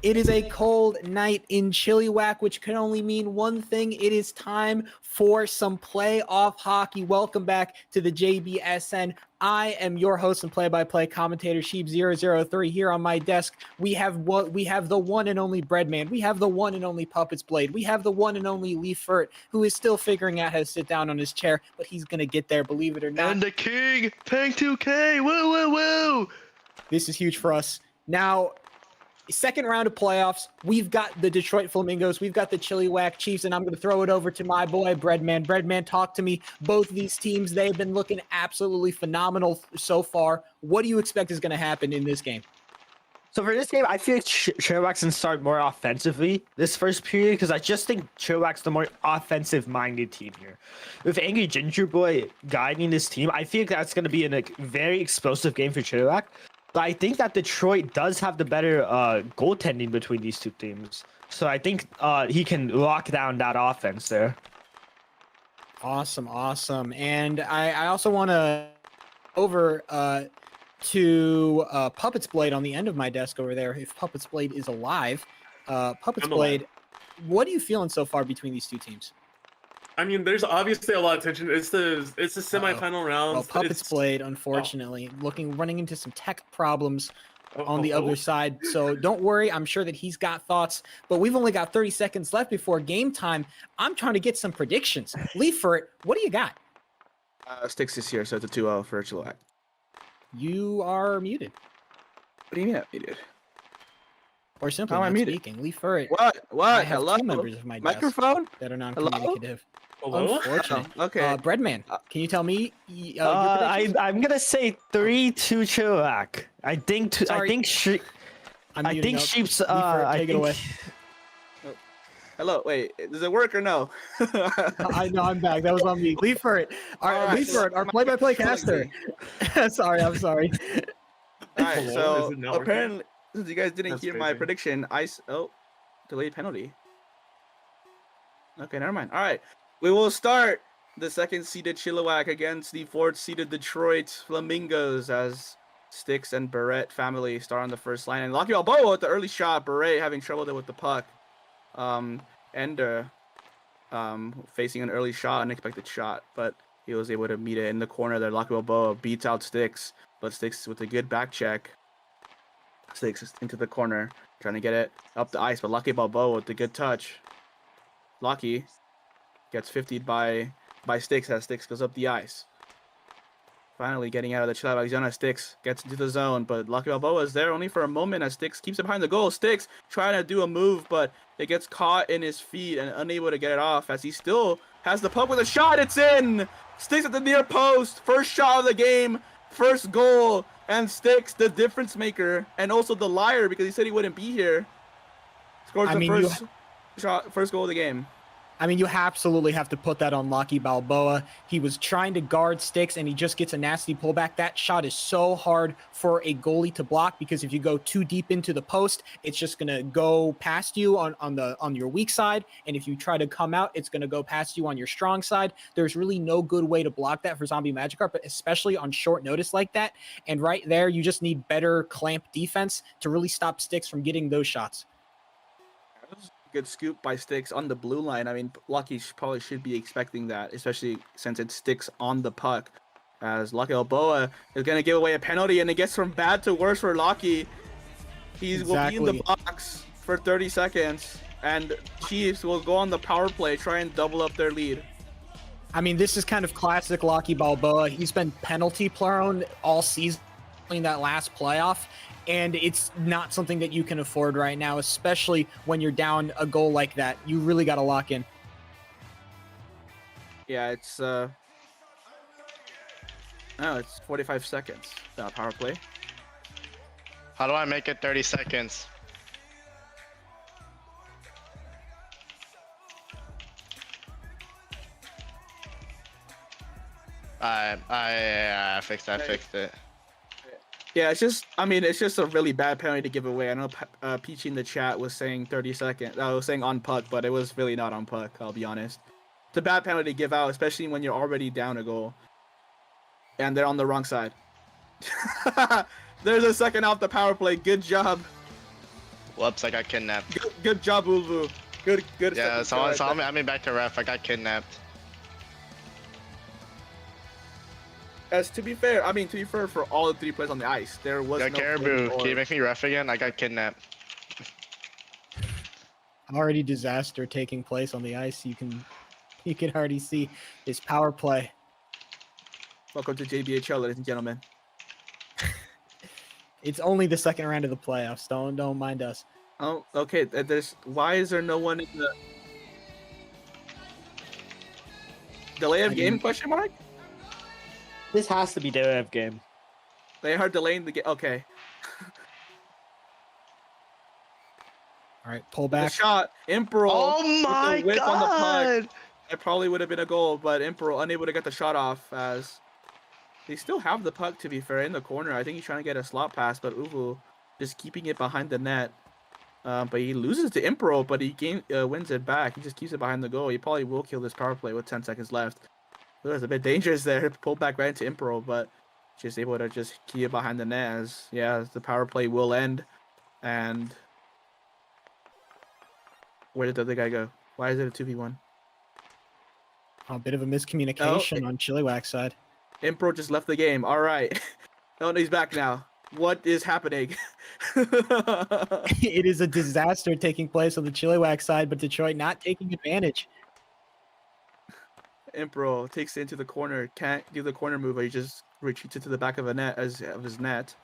It is a cold night in Chilliwack, which can only mean one thing. It is time for some playoff hockey. Welcome back to the JBSN. I am your host and play-by-play commentator, Sheep003. Here on my desk, we have the one and only Breadman. We have the one and only Puppets Blade. We have the one and only Leafert, who is still figuring out how to sit down on his chair, but he's gonna get there, believe it or not. And the king, Tank 2K, woo woo woo! This is huge for us. Now, second round of playoffs, we've got the Detroit Flamingos, we've got the Chilliwack Chiefs, and I'm going to throw it over to my boy, Breadman. Breadman, talk to me. Both of these teams, they've been looking absolutely phenomenal so far. What do you expect is going to happen in this game? So for this game, I feel like Chilliwack's going to start more offensively this first period because I just think Chilliwack's the more offensive-minded team here. With Angry Ginger Boy guiding this team, I feel like that's going to be a very explosive game for Chilliwack. But I think that Detroit does have the better goaltending between these two teams. So I think he can lock down that offense there. Awesome, awesome. And I also want to over to Puppets Blade on the end of my desk over there. If Puppets Blade is alive, Puppets Blade, what are you feeling so far between these two teams? I mean, there's obviously a lot of tension. It's the semifinal round. Well, Puppets Blade, unfortunately, running into some tech problems on the other side. So don't worry. I'm sure that he's got thoughts, but we've only got 30 seconds left before game time. I'm trying to get some predictions. Leafert, what do you got? Sticks is here, so it's a 2-0 for Chilliwack. You are muted. What do you mean I'm muted? Or simply not speaking. Leafert. What? I have Hello? two members of my desk Microphone? that are non-communicative. Hello? Unfortunate. Okay. Breadman, can you tell me your I'm gonna say 3-2 Chilliwack. I think Sheep's. Take it away. Hello. Wait. Does it work or no? I know. I'm back. That was on me. Leafert. All right, Leafert, our play-by-play caster. Sorry. I'm sorry. All right. Hello? So apparently, since you guys didn't hear my prediction, delayed penalty. Okay, never mind. All right. We will start the second-seeded Chilliwack against the fourth-seeded Detroit Flamingos as Sticks and Barrett family start on the first line. And Lucky Balboa with the early shot. Barrett having trouble there with the puck. Ender facing an early shot, unexpected shot, but he was able to meet it in the corner there. Lucky Balboa beats out Sticks, but Sticks with a good back check. Sticks into the corner, trying to get it up the ice, but Lucky Balboa with the good touch. Lucky gets 50'd by Sticks as Sticks goes up the ice. Finally getting out of the Chilliwack zone as Sticks gets into the zone, but Lucky Balboa is there only for a moment as Sticks keeps it behind the goal. Sticks trying to do a move, but it gets caught in his feet and unable to get it off as he still has the puck with a shot. It's in! Sticks at the near post. First shot of the game. First goal. And Sticks, the difference maker, and also the liar because he said he wouldn't be here, scores first goal of the game. I mean, you absolutely have to put that on Lucky Balboa. He was trying to guard Sticks, and he just gets a nasty pullback. That shot is so hard for a goalie to block because if you go too deep into the post, it's just going to go past you on your weak side, and if you try to come out, it's going to go past you on your strong side. There's really no good way to block that for Zombie Magikarp, but especially on short notice like that. And right there, you just need better clamp defense to really stop Sticks from getting those shots. Good scoop by Sticks on the blue line. I mean, Lucky probably should be expecting that, especially since it Sticks on the puck. As Lucky Balboa is going to give away a penalty, and it gets from bad to worse for Lucky. He will be in the box for 30 seconds, and Chiefs will go on the power play, try and double up their lead. I mean, this is kind of classic Lucky Balboa. He's been penalty prone all season in that last playoff. And it's not something that you can afford right now, especially when you're down a goal like that. You really got to lock in. Yeah, it's 45 seconds. Power play. How do I make it 30 seconds? I fixed it. Yeah, it's just a really bad penalty to give away. I know Peachy in the chat was saying 30 seconds. I was saying on puck, but it was really not on puck, I'll be honest. It's a bad penalty to give out, especially when you're already down a goal. And they're on the wrong side. There's a second off the power play. Good job Whoops, I got kidnapped. Good job, Ulvu. Good. Yeah, second someone try. saw me. I mean, back to ref. I got kidnapped. As to be fair, for all the 3 players on the ice, there was Yo, no Caribou, flame can you or- make me ref again? I got kidnapped. Already disaster taking place on the ice. You can already see his power play. Welcome to JBHL, ladies and gentlemen. It's only the second round of the playoffs. Don't mind us. Oh, okay. Why is there no one in the delay of game? Question mark. This has to be their game. They are delaying the game. Okay. All right, pull The back. shot, Imperial. Oh my whip on the puck. god! It probably would have been a goal, but Imperial unable to get the shot off as they still have the puck, to be fair, in the corner. I think he's trying to get a slot pass, but Uvu just keeping it behind the net. But he loses to Imperial, but he wins it back. He just keeps it behind the goal. He probably will kill this power play with 10 seconds left. It was a bit dangerous there. Pulled back right into Imperial, but just able to just keep it behind the net as, yeah, the power play will end. And where did the other guy go? Why is it a 2v1? A bit of a miscommunication on Chilliwack's side. Impro just left the game. All right. Oh, no, he's back now. What is happening? It is a disaster taking place on the Chilliwack side, but Detroit not taking advantage. Impro takes it into the corner. Can't do the corner move. He just retreats it to the back of his net.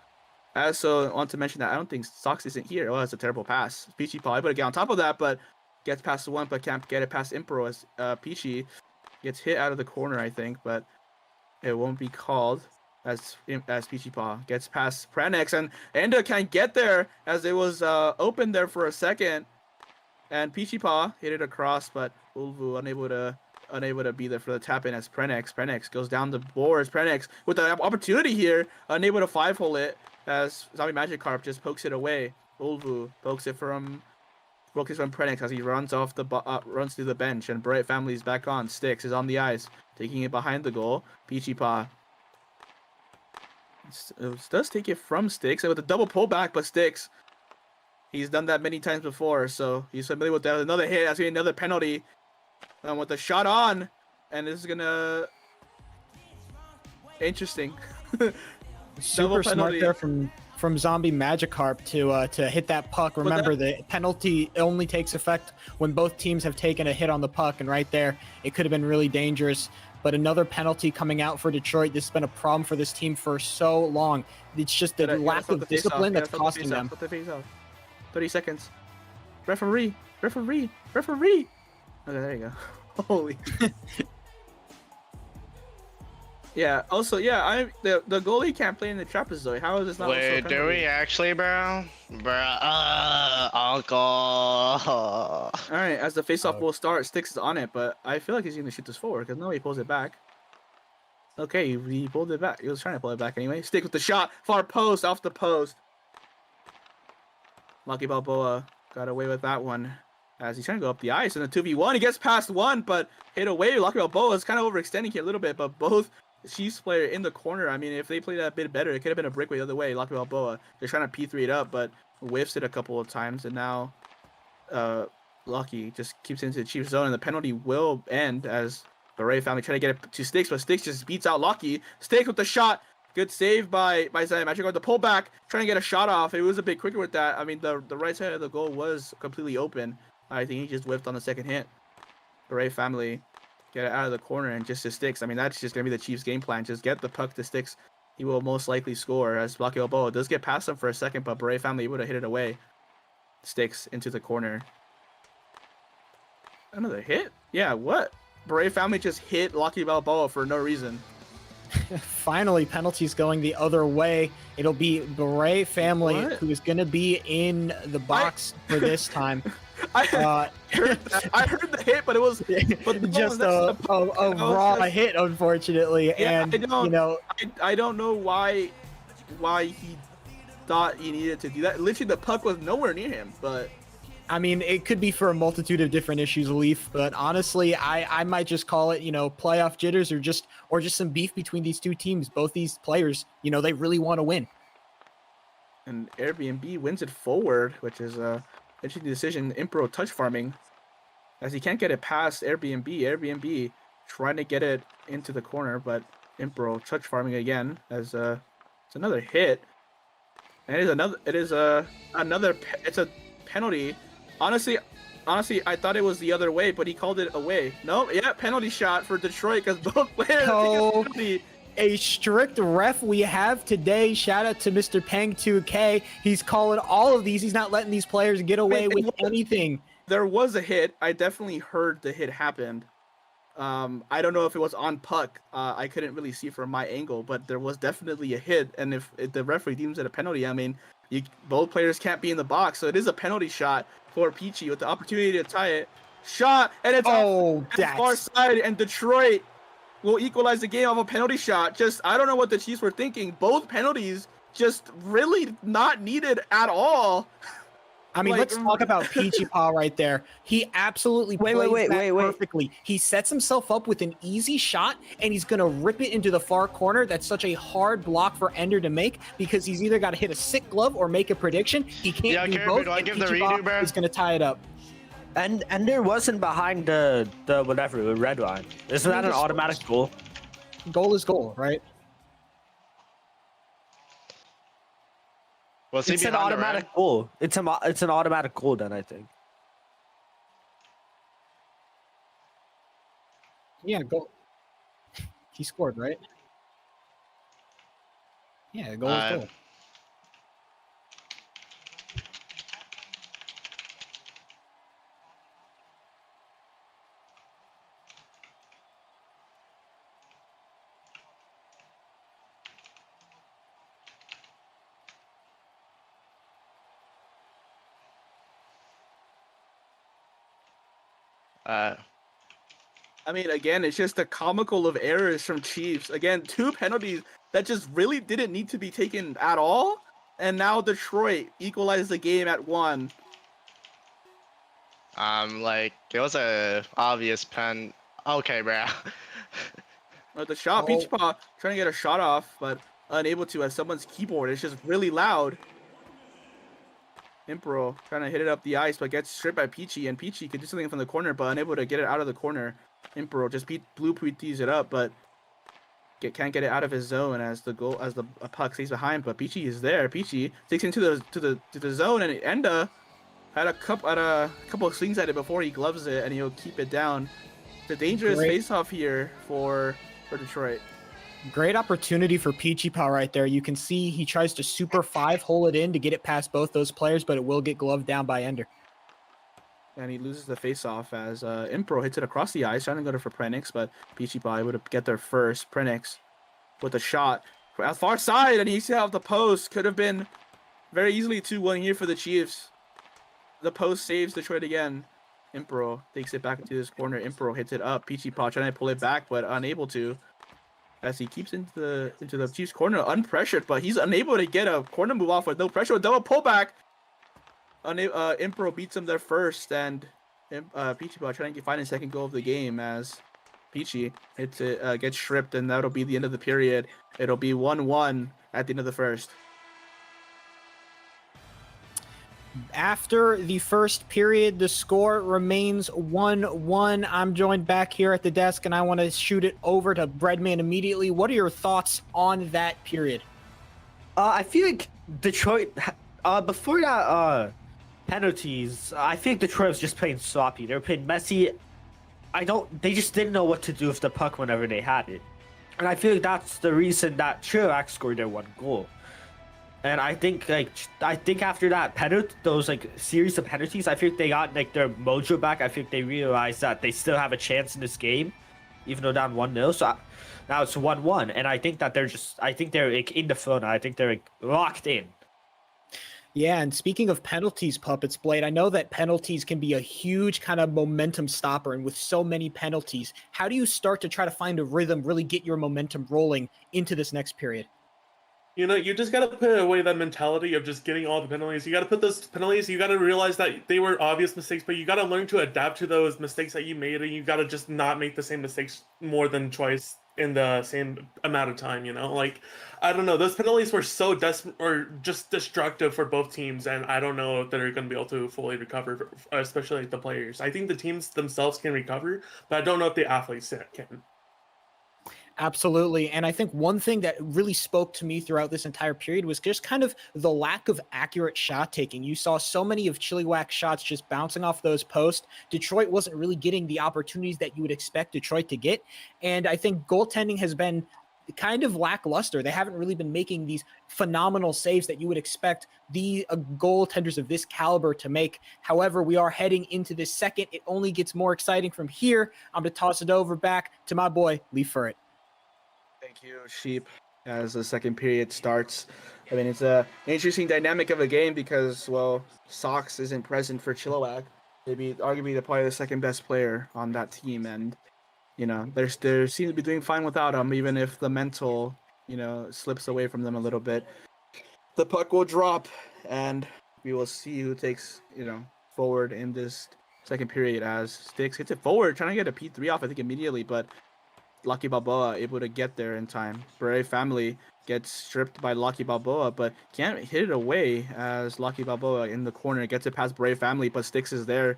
I also want to mention that I don't think Sox isn't here. Oh, that's a terrible pass. Peachy probably able to get on top of that, but gets past the one, but can't get it past Impro as Peachy gets hit out of the corner, I think, but it won't be called as Peachy Paw gets past Pranex, and Enda can't get there as it was open there for a second, and Peachy Paw hit it across, but Ulvu unable to be there for the tap in as Prenex goes down the boards. Prenex with the opportunity here, unable to 5-hole it as Zombie Magikarp just pokes it away. Ulvu pokes it from Prenex as he runs off the runs through the bench, and Bright Family's back on. Styx is on the ice, taking it behind the goal. Peachy Paw does take it from Styx with a double pullback, but Styx, he's done that many times before, so he's familiar with that. Another hit, that's getting another penalty. With the shot on, and this is gonna interesting. Super smart there from Zombie Magikarp to hit that puck. Remember, the penalty only takes effect when both teams have taken a hit on the puck, and right there, it could have been really dangerous. But another penalty coming out for Detroit. This has been a problem for this team for so long. It's just the lack of discipline that's costing them. 30 seconds. Referee. Okay, there you go. Holy. Yeah. Also, yeah. The goalie can't play in the trapezoid. How is this not? Wait, do we actually, bro? Uncle. All right. As the faceoff will start, Styx is on it, but I feel like he's gonna shoot this forward because nobody pulls it back. Okay, he pulled it back. He was trying to pull it back anyway. Stick with the shot, far post, off the post. Lucky Balboa got away with that one. As he's trying to go up the ice in a 2v1, he gets past one, but hit away. Lucky Balboa is kind of overextending here a little bit, but both Chiefs player in the corner. I mean, if they played that a bit better, it could have been a breakaway the other way. Lucky Balboa, they're trying to P3 it up, but whiffs it a couple of times, and now Lucky just keeps it into the Chiefs zone, and the penalty will end as the Ray family try to get it to Styx, but Styx just beats out Lucky. Styx with the shot. Good save by Zion Magic. The pullback, trying to get a shot off. It was a bit quicker with that. I mean, the right side of the goal was completely open. I think he just whiffed on the second hit. Beret family get it out of the corner and just to Styx. I mean, that's just going to be the Chiefs' game plan. Just get the puck to Styx. He will most likely score as Lucky Balboa does get past him for a second, but Beret family would have hit it away. Styx into the corner. Another hit? Yeah, what? Beret family just hit Lucky Balboa for no reason. Finally, penalties going the other way. It'll be Beret family who is going to be in the box for this time. I heard the hit, but it was just a raw hit, unfortunately. Yeah, and I don't know why he thought he needed to do that. Literally, the puck was nowhere near him, but. I mean, it could be for a multitude of different issues, Leaf, but honestly, I might just call it, playoff jitters or just some beef between these two teams. Both these players, they really want to win. and Airbnb wins it forward, which is a interesting decision. Impro touch farming, as he can't get it past Airbnb. Airbnb trying to get it into the corner, but Impro touch farming again as it's another hit, and it's a penalty. Honestly, I thought it was the other way, but he called it away. No, yeah, penalty shot for Detroit because both players Oh. take a penalty. A strict ref we have today. Shout out to Mr. Peng2K. He's calling all of these. He's not letting these players get away with anything. There was a hit. I definitely heard the hit happened. I don't know if it was on puck. I couldn't really see from my angle, but there was definitely a hit. And if the referee deems it a penalty, I mean, both players can't be in the box, so it is a penalty shot for Peachy with the opportunity to tie it. Shot, and it's off that's far side, and Detroit will equalize the game off a penalty shot. Just, I don't know what the Chiefs were thinking. Both penalties just really not needed at all. I mean, let's talk about Peachy Paw right there. He absolutely plays that perfectly. He sets himself up with an easy shot, and he's going to rip it into the far corner. That's such a hard block for Ender to make because he's either got to hit a sick glove or make a prediction. He can't do both. Do I give the redo, bro? He's going to tie it up. And Ender wasn't behind the whatever, the red line. Isn't that an automatic goal? Goal is goal, right? Was he It's an behind the automatic red? goal. It's an automatic goal then, I think. Yeah, goal. He scored, right? Yeah, goal is goal. I mean, again, it's just a comical of errors from Chiefs. Again, 2 penalties that just really didn't need to be taken at all. And now Detroit equalized the game at 1. Like, it was a obvious pen. Okay, bro. The shot, Peachy Paw trying to get a shot off, but unable to as someone's keyboard. It's just really loud. Impro trying to hit it up the ice, but gets stripped by Peachy, and Peachy could do something from the corner, but unable to get it out of the corner. Impro just blue tees it up, but can't get it out of his zone as the puck stays behind. But Peachy is there. Peachy takes into the zone, and Enda had a couple of swings at it before he gloves it, and he'll keep it down. It's a dangerous face-off here for Detroit. Great opportunity for Peachy Paw right there. You can see he tries to super 5-hole it in to get it past both those players, but it will get gloved down by Ender. And he loses the face-off as Impro hits it across the ice, trying to go for Prenix, but Peachy Paw able to get there first. Prenix with a shot at far side, and he's out the post. Could have been very easily 2-1 here for the Chiefs. The post saves Detroit again. Impro takes it back into this corner. Impro hits it up. Peachy Paw trying to pull it back, but unable to, as he keeps into the Chiefs corner unpressured, but he's unable to get a corner move off with no pressure. Double pullback. Impro beats him there first, and Peachy Paw trying to find his second goal of the game as Peachy hits it, gets stripped, and that'll be the end of the period. It'll be 1-1 at the end of the first. After the first period, the score remains 1-1. I'm joined back here at the desk, and I want to shoot it over to Breadman immediately. What are your thoughts on that period? I feel like Detroit, before that penalties, I think Detroit was just playing sloppy. They were playing messy. They just didn't know what to do with the puck whenever they had it. And I feel like that's the reason that Chilliwack scored their 1 goal. And I think after that penalty, those series of penalties, I think they got their mojo back. I think they realized that they still have a chance in this game, even though down 1-0. So now it's 1-1, and I think that they're in the flow now. I think they're locked in. Yeah, and speaking of penalties, Puppets Blade, I know that penalties can be a huge kind of momentum stopper, and with so many penalties, how do you start to try to find a rhythm, really get your momentum rolling into this next period? You know, you just got to put away that mentality of just getting all the penalties. You got to put those penalties, you got to realize that they were obvious mistakes, but you got to learn to adapt to those mistakes that you made, and you got to just not make the same mistakes more than twice in the same amount of time. Like I don't know. Those penalties were so or just destructive for both teams, and I don't know if they're going to be able to fully recover, especially like the players. I think the teams themselves can recover, but I don't know if the athletes can. Absolutely. And I think one thing that really spoke to me throughout this entire period was just kind of the lack of accurate shot taking. You saw so many of Chilliwack's shots just bouncing off those posts. Detroit wasn't really getting the opportunities that you would expect Detroit to get. And I think goaltending has been kind of lackluster. They haven't really been making these phenomenal saves that you would expect the goaltenders of this caliber to make. However, we are heading into this second. It only gets more exciting from here. I'm going to toss it over back to my boy, Lee Furret. Thank you, Sheep. As the second period starts, I mean, it's a interesting dynamic of a game because, well, Sox isn't present for Chilliwack. Maybe arguably probably the second best player on that team, and they seem to be doing fine without him, even if the mental, slips away from them a little bit. The puck will drop, and we will see who takes, forward in this second period as Sticks hits it forward, trying to get a P3 off, I think, immediately, but Lucky Balboa able to get there in time. Beret family gets stripped by Lucky Balboa, but can't hit it away as Lucky Balboa in the corner gets it past Beret family, but Sticks is there.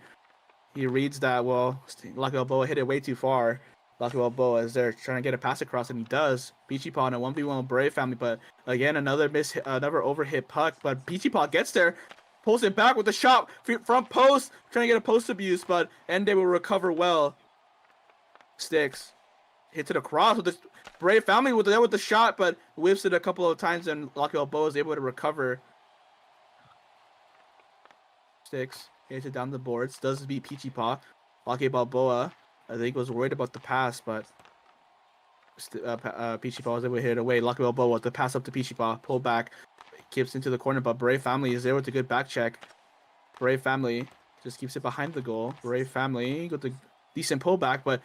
He reads that, well, Lucky Balboa hit it way too far. Lucky Balboa is there trying to get a pass across, and he does. Peachy Paw in a 1v1 with Beret family, but again, another overhit puck, but Peachy Paw gets there, pulls it back with the shot, front post, trying to get a post abuse, but Ende will recover well. Sticks hits it across with the Brave family with the shot, but whiffs it a couple of times, and Lucky Balboa is able to recover. Sticks hits it down the boards, does beat Peachy Paw. Lucky Balboa, I think, was worried about the pass, but Peachy Paw was able to hit it away. Lucky Balboa with the pass up to Peachy Paw, pull back, keeps into the corner, but Brave family is there with a good back check. Brave family just keeps it behind the goal. Brave family got the decent pullback, but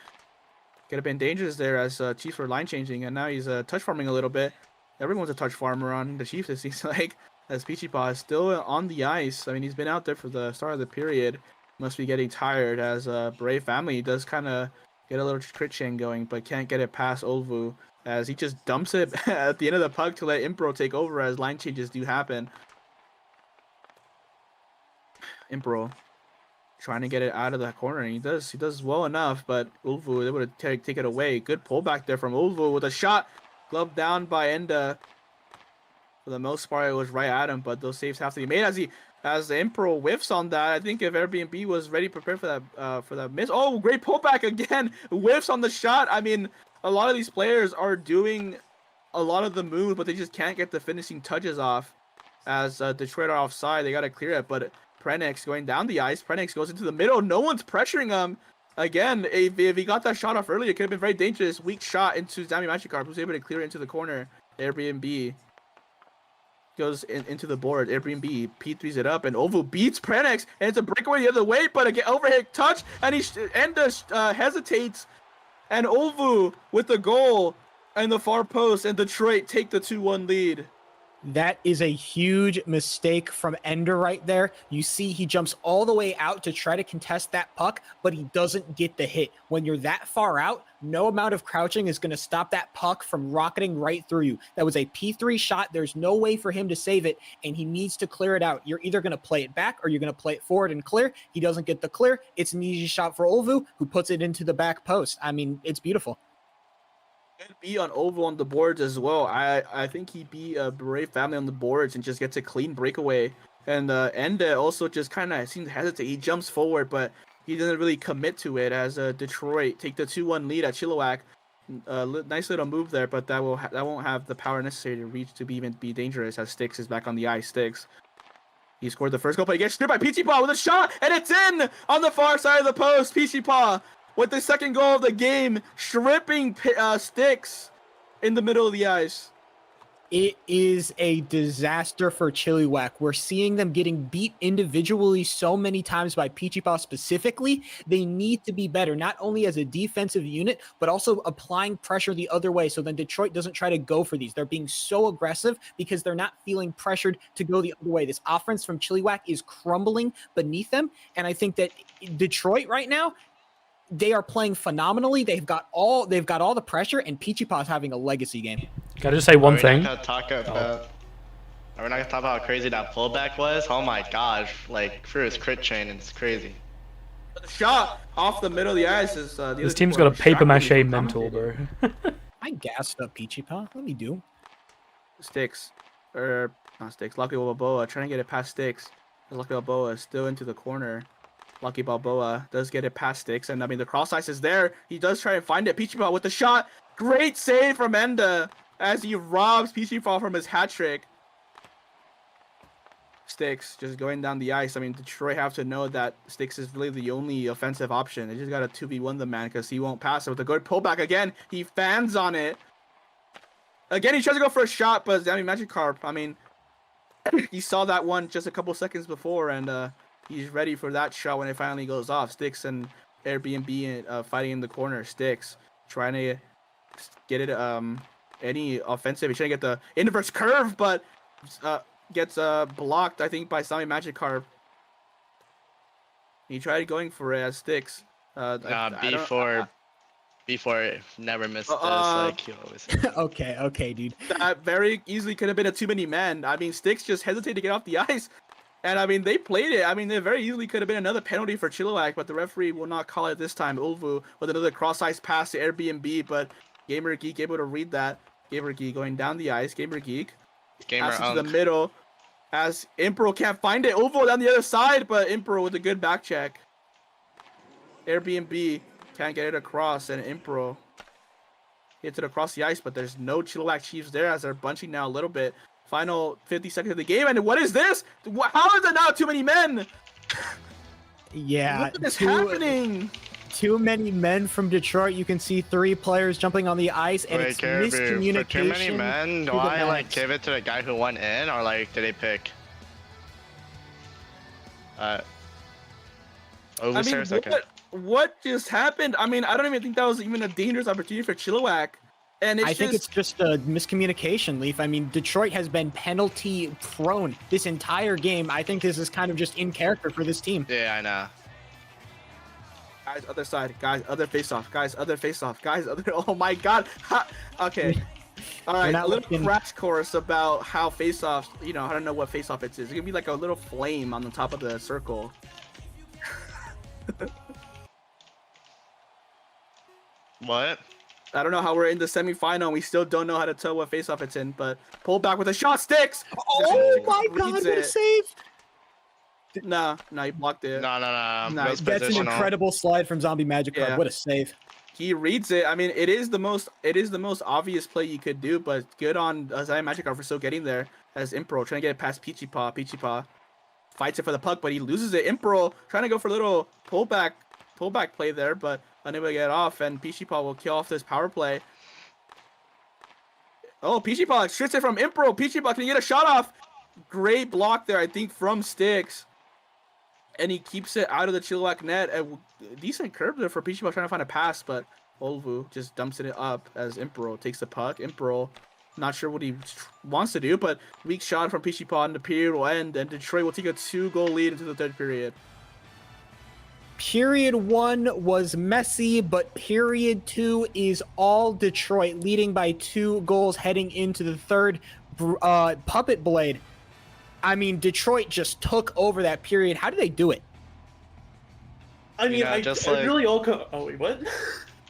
could have been dangerous there as Chiefs were line changing, and now he's touch farming a little bit. Everyone's a touch farmer on the Chiefs, it seems like, as Peachy Paw is still on the ice. I mean, he's been out there for the start of the period. Must be getting tired as Brave family does kind of get a little crit chain going, but can't get it past Olvu as he just dumps it at the end of the puck to let Impro take over as line changes do happen. Impro trying to get it out of the corner, and he does well enough, but Ulvu is able to take it away. Good pullback there from Ulvu with a shot, gloved down by Enda. For the most part, it was right at him, but those saves have to be made as the Emperor whiffs on that. I think if Airbnb was ready, prepared for that miss. Oh, great pullback again, whiffs on the shot. I mean, a lot of these players are doing a lot of the moves, but they just can't get the finishing touches off. As Detroit are offside, they got to clear it, but Prenix going down the ice. Prenix goes into the middle. No one's pressuring him. Again, if he got that shot off earlier, it could have been very dangerous. Weak shot into Zami Magikarp, who's able to clear it into the corner. Airbnb goes into the board. Airbnb P3s it up, and Ovu beats Prenix, and it's a breakaway the other way, but again, overhead touch, and Enda hesitates, and Ovu with the goal and the far post, and Detroit take the 2-1 lead. That is a huge mistake from Ender right there. You see he jumps all the way out to try to contest that puck, but he doesn't get the hit. When you're that far out, no amount of crouching is going to stop that puck from rocketing right through you. That was a P3 shot. There's no way for him to save it, and he needs to clear it out. You're either going to play it back or you're going to play it forward and clear. He doesn't get the clear. It's an easy shot for Olvu, who puts it into the back post. I mean, it's beautiful. Good beat on Oval on the boards as well. I think he beat Brave family on the boards and just gets a clean breakaway. And Enda also just kind of seems to hesitate. He jumps forward, but he doesn't really commit to it as Detroit take the 2-1 lead at Chilliwack. Nice little move there, but that won't have the power necessary to reach to even be dangerous as Sticks is back on the ice. Sticks. He scored the first goal, but he gets stripped by Peachy Paw with a shot, and it's in on the far side of the post. Peachy Paw with the second goal of the game, stripping Sticks in the middle of the ice. It is a disaster for Chilliwack. We're seeing them getting beat individually so many times by Peachy Paw specifically. They need to be better, not only as a defensive unit, but also applying pressure the other way so then Detroit doesn't try to go for these. They're being so aggressive because they're not feeling pressured to go the other way. This offense from Chilliwack is crumbling beneath them, and I think that Detroit right now, they are playing phenomenally. They've got all the pressure, and Peachy Paw's having a legacy game. Can I just say one thing? Are we not gonna talk about how crazy that pullback was? Oh my gosh, like for his crit chain, it's crazy. The shot off the middle of the ice is. This team's got a paper mache mental, bro. I gassed up Peachy Paw. Let me do. Sticks, or not Sticks. Lucky Balboa trying to get it past Sticks. Lucky Balboa is still into the corner. Lucky Balboa does get it past Sticks, and I mean the cross ice is there. He does try and find it. Peachy Paw with the shot. Great save from Enda as he robs Peachy Paw from his hat trick. Sticks just going down the ice. I mean, Detroit have to know that Sticks is really the only offensive option. They just got to 2v1 the man because he won't pass it. With a good pullback again, he fans on it. Again, he tries to go for a shot, but I mean, Magikarp, I mean, he saw that one just a couple seconds before, and he's ready for that shot when it finally goes off. Sticks and Airbnb fighting in the corner. Sticks trying to get it any offensive. He's trying to get the inverse curve, but gets blocked, I think, by Sami Magikarp. He tried going for it as Sticks. B4 never missed this. Like he always. Okay, dude. That very easily could have been a too many men. I mean, Sticks just hesitated to get off the ice. And I mean, they played it. I mean, they very easily could have been another penalty for Chilliwack, but the referee will not call it this time. Ulvu with another cross ice pass to Airbnb, but Gamer Geek able to read that. Gamer Geek going down the ice. Gamer Geek. Passes to the middle as Impro can't find it. Ulvu down the other side, but Impro with a good back check. Airbnb can't get it across, and Impro hits it across the ice, but there's no Chilliwack Chiefs there as they're bunching now a little bit. Final 50 seconds of the game, and what is this? How is there not too many men? Yeah. What is happening? Too many men from Detroit. You can see 3 players jumping on the ice, and it's miscommunication. For too many men, do I like give it to the guy who went in, or like did they pick? Overstairs? Okay. What just happened? I mean, I don't even think that was even a dangerous opportunity for Chilliwack. And I think it's just a miscommunication, Leaf. I mean, Detroit has been penalty prone this entire game. I think this is kind of just in character for this team. Yeah, I know. Guys, other side. Guys, other face-off. Guys, other face-off. Guys, other... Oh, my God. Okay. All right, a little crash course about how face-offs... You know, I don't know what face-off it is. It's going to be like a little flame on the top of the circle. What? I don't know how we're in the semifinal and we still don't know how to tell what face-off it's in, but pull back with a shot. Sticks! Oh my God, what a save! No, he blocked it. No. That's an incredible slide from Zombie Magikarp. Yeah. What a save. He reads it. I mean, it is the most obvious play you could do, but good on Zombie Magikarp for still getting there as Impro trying to get it past Peachy Paw. Peachy Paw fights it for the puck, but he loses it. Impro trying to go for a little pullback play there, but unable to get off, and Peachy Paw will kill off this power play. Oh, Peachy Paw strips it from Impro. Peachy Paw can get a shot off. Great block there, I think, from Sticks. And he keeps it out of the Chilliwack net. A decent curve there for Peachy Paw trying to find a pass, but Olvu just dumps it up as Impro takes the puck. Impro, not sure what he wants to do, but weak shot from Peachy Paw, and the period will end, and Detroit will take a 2-goal lead into the third period. Period 1 was messy, but period 2 is all Detroit, leading by 2 goals heading into the third. Puppet Blade. I mean, Detroit just took over that period. How did they do it? I mean, just it really all oh, wait, what?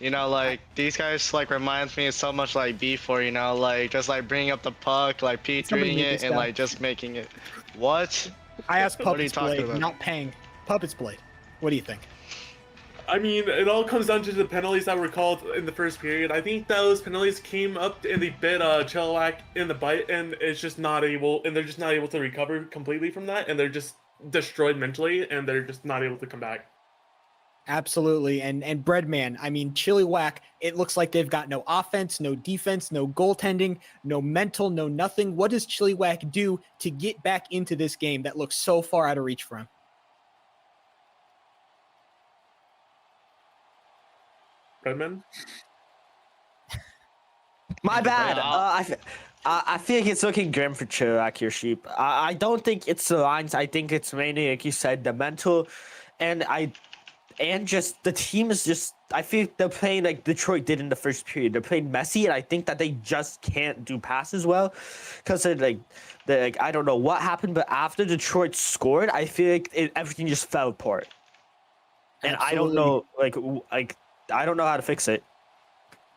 You know, like, these guys, like, reminds me so much like B4, you know, like, just, like, bringing up the puck, like, P3ing it, and, like, just making it. What? I asked Puppet's Blade, about? not Pang. Puppet's Blade. What do you think? I mean, it all comes down to the penalties that were called in the first period. I think those penalties came up and they bit Chilliwack in the bite, and it's just not able, and they're just not able to recover completely from that, and they're just destroyed mentally, and they're just not able to come back. Absolutely. And Breadman, I mean, Chilliwack, it looks like they've got no offense, no defense, no goaltending, no mental, no nothing. What does Chilliwack do to get back into this game that looks so far out of reach for him? Redman? My bad. I feel like it's looking grim for Chilliwack here, Sheep. I don't think it's the lines. I think it's mainly, like you said, the mental. And and just the team is just. I feel they're playing like Detroit did in the first period. They're playing messy, and I think that they just can't do passes well, because they're like I don't know what happened, but after Detroit scored, I feel like everything just fell apart, and I don't Absolutely. know I don't know how to fix it.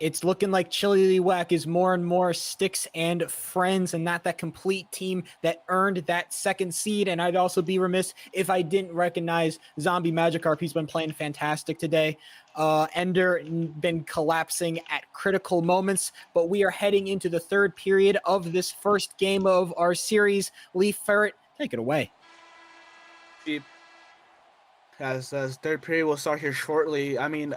It's looking like Chilliwack is more and more sticks and friends and not that complete team that earned that second seed. And I'd also be remiss if I didn't recognize Zombie Magikarp. He's been playing fantastic today. Ender been collapsing at critical moments, but we are heading into the third period of this first game of our series. Leaf Ferret, take it away. As third period will start here shortly. I mean,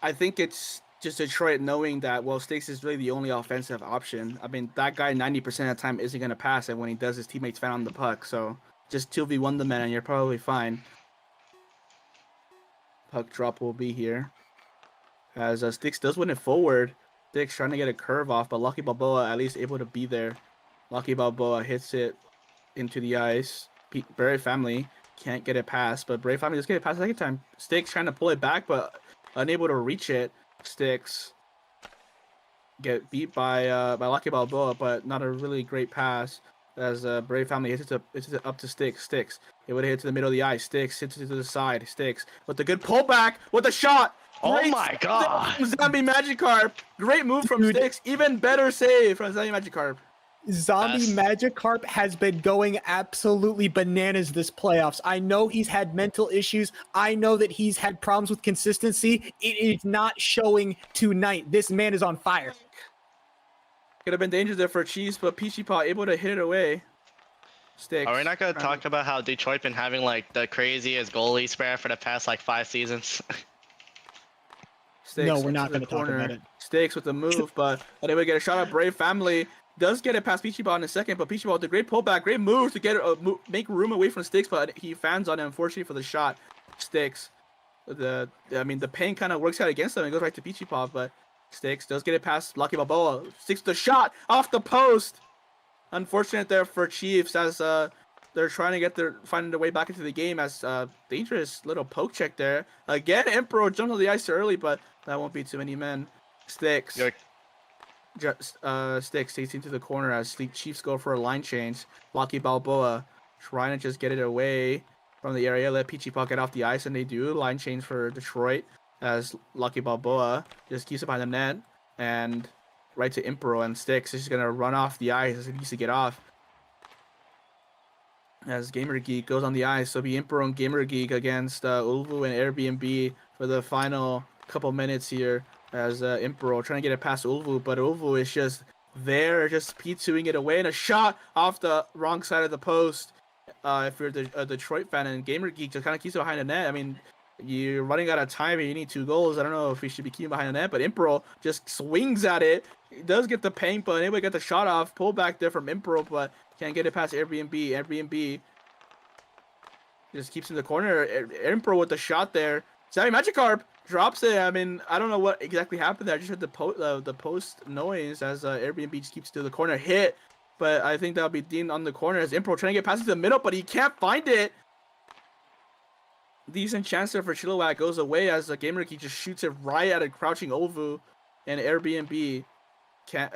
I think it's just Detroit knowing that, well, Sticks is really the only offensive option. I mean, that guy 90% of the time isn't going to pass, and when he does, his teammates fan on the puck. So just 2v1 the man, and you're probably fine. Puck drop will be here. As Sticks does win it forward. Sticks trying to get a curve off, but Lucky Balboa at least able to be there. Lucky Balboa hits it into the ice. Brave Family can't get it past, but Brave Family does get it past the second time. Sticks trying to pull it back, but unable to reach it. Sticks get beat by Lucky Balboa, but not a really great pass. As Brave Family hits it up to Sticks. Sticks. It would hit to the middle of the ice. Sticks hits it to the side. Sticks with a good pullback with a shot. Oh Great my god! from Zombie Magikarp. Great move from Sticks. Even better save from Zombie Magikarp. Zombie Magikarp has been going absolutely bananas this playoffs. I know he's had mental issues. I know that he's had problems with consistency. It is not showing tonight. This man is on fire. Could have been dangerous there for Cheese, but Peachy Paw able to hit it away. Sticks. Are we not gonna talk about how Detroit been having like the craziest goalie spread for the past like 5 seasons? Sticks No, we're not into the going to talk corner. about it. Sticks with the move, but unable to get a shot at Brave Family. Does get it past Peachy Ball in a second, but Peachy Ball with a great pullback, great move to get make room away from Sticks, but he fans on it, unfortunately, for the shot. Sticks. The pain kind of works out against them. It goes right to Peachy Paw, but Sticks does get it past Lucky Balboa. Sticks the shot off the post. Unfortunate there for Chiefs as they're trying to finding their way back into the game as dangerous little poke check there. Again, Emperor jumped on the ice early, but that won't be too many men. Sticks. Sticks takes into the corner as Chiefs go for a line change. Lucky Balboa trying to just get it away from the area. Let Peachy Paw get off the ice, and they do. Line change for Detroit as Lucky Balboa just keeps it behind the net and right to Impero, and Sticks is just going to run off the ice as he needs to get off. As Gamer Geek goes on the ice, so be Impero and Gamer Geek against Ulvu and Airbnb for the final couple minutes here. As Impero trying to get it past Ulvu, but Ulvu is just there, just P2ing it away, and a shot off the wrong side of the post. If you're a Detroit fan, and Gamer Geek just kind of keeps it behind the net. I mean, you're running out of time and you need 2 goals. I don't know if we should be keeping behind the net, but Impero just swings at it. He does get the paint, but anyway, got the shot off. Pull back there from Impero, but can't get it past Airbnb. Airbnb just keeps in the corner. Impero with the shot there. Sammy Magikarp drops it. I mean, I don't know what exactly happened there. I just heard the post noise as Airbnb just keeps to the corner hit. But I think that'll be deemed on the corner as Impero trying to get past it to the middle, but he can't find it. Decent chance there for Chilliwack goes away as the Gamer Geek just shoots it right at a crouching Olvu, and Airbnb tries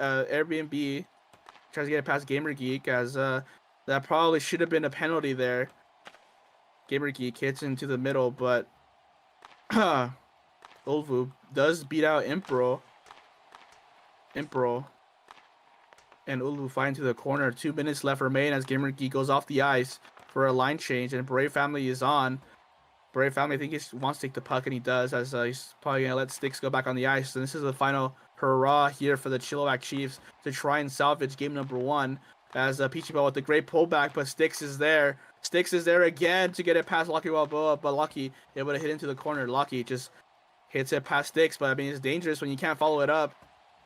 to get it past Gamer Geek as that probably should have been a penalty there. Gamer Geek hits into the middle, but Olvu does beat out Impero. And Ulu fly into the corner. 2 minutes left remain as Gamer Geek goes off the ice for a line change, and Brave Family is on. Brave Family, I think he wants to take the puck, and he does, as he's probably going to let Sticks go back on the ice. And this is the final hurrah here for the Chilliwack Chiefs to try and salvage game number 1. As Peachy Ball with the great pullback, but Sticks is there. Sticks is there again to get it past Lucky Balboa, but Lucky able to hit into the corner. Lucky just hits it past Sticks, but I mean, it's dangerous when you can't follow it up.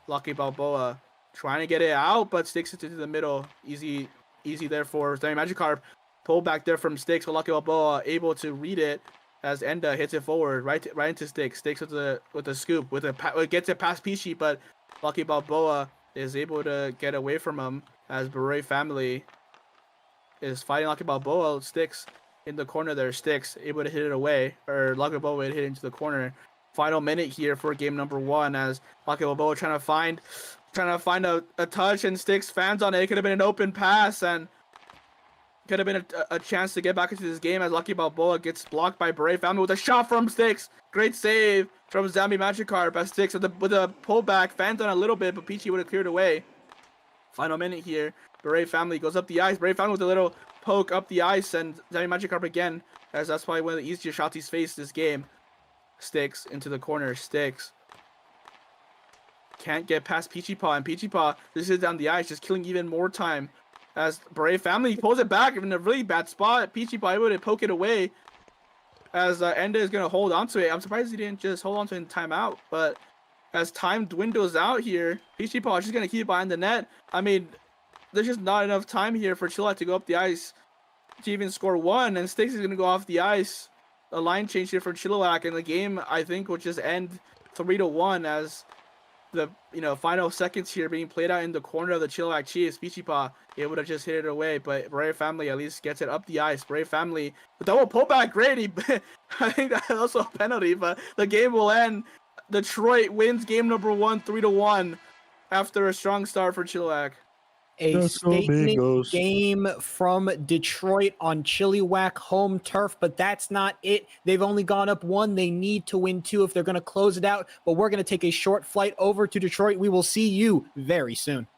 Lucky Balboa trying to get it out, but Sticks it into the middle. Easy there for Sammy Magikarp. Pull back there from Sticks, but Lucky Balboa able to read it as Enda hits it forward right into Sticks. Sticks with the scoop, gets it past Peachy, but Lucky Balboa is able to get away from him as Beret Family is fighting Lucky Balboa. Sticks in the corner there. Sticks able to hit it away, or Lucky Balboa hit it into the corner. Final minute here for game number 1 as Lucky Balboa trying to find a touch, and Sticks fans on it. It could have been an open pass and could have been a chance to get back into this game as Lucky Balboa gets blocked by Brave Family with a shot from Sticks. Great save from Zambi Magikarp by Sticks with a pullback. Fans on a little bit, but Peachy would have cleared away. Final minute here. Brave Family goes up the ice. Brave Family with a little poke up the ice, and Zambi Magikarp again, as that's probably one of the easiest shots he's faced this game. Sticks into the corner. Sticks can't get past Peachy Paw, and Peachy Paw just sits down the ice, just killing even more time as Brave Family pulls it back in a really bad spot. Peachy Paw able to poke it away as Enda is going to hold on to it. I'm surprised he didn't just hold on to it in timeout, but as time dwindles out here, Peachy Paw is just going to keep behind the net. I mean, there's just not enough time here for Chilliwack to go up the ice to even score 1, and Sticks is going to go off the ice. A line change here for Chilliwack, and the game, I think, will just end 3-1 as the final seconds here being played out in the corner of the Chilliwack Chiefs. Peachy Paw able to just hit it away, but Brave Family at least gets it up the ice. Brave Family with double pullback, great. I think that's also a penalty, but the game will end. Detroit wins game number 1, 3-1, after a strong start for Chilliwack. A statement game from Detroit on Chilliwack home turf, but that's not it. They've only gone up 1. They need to win 2 if they're going to close it out, but we're going to take a short flight over to Detroit. We will see you very soon.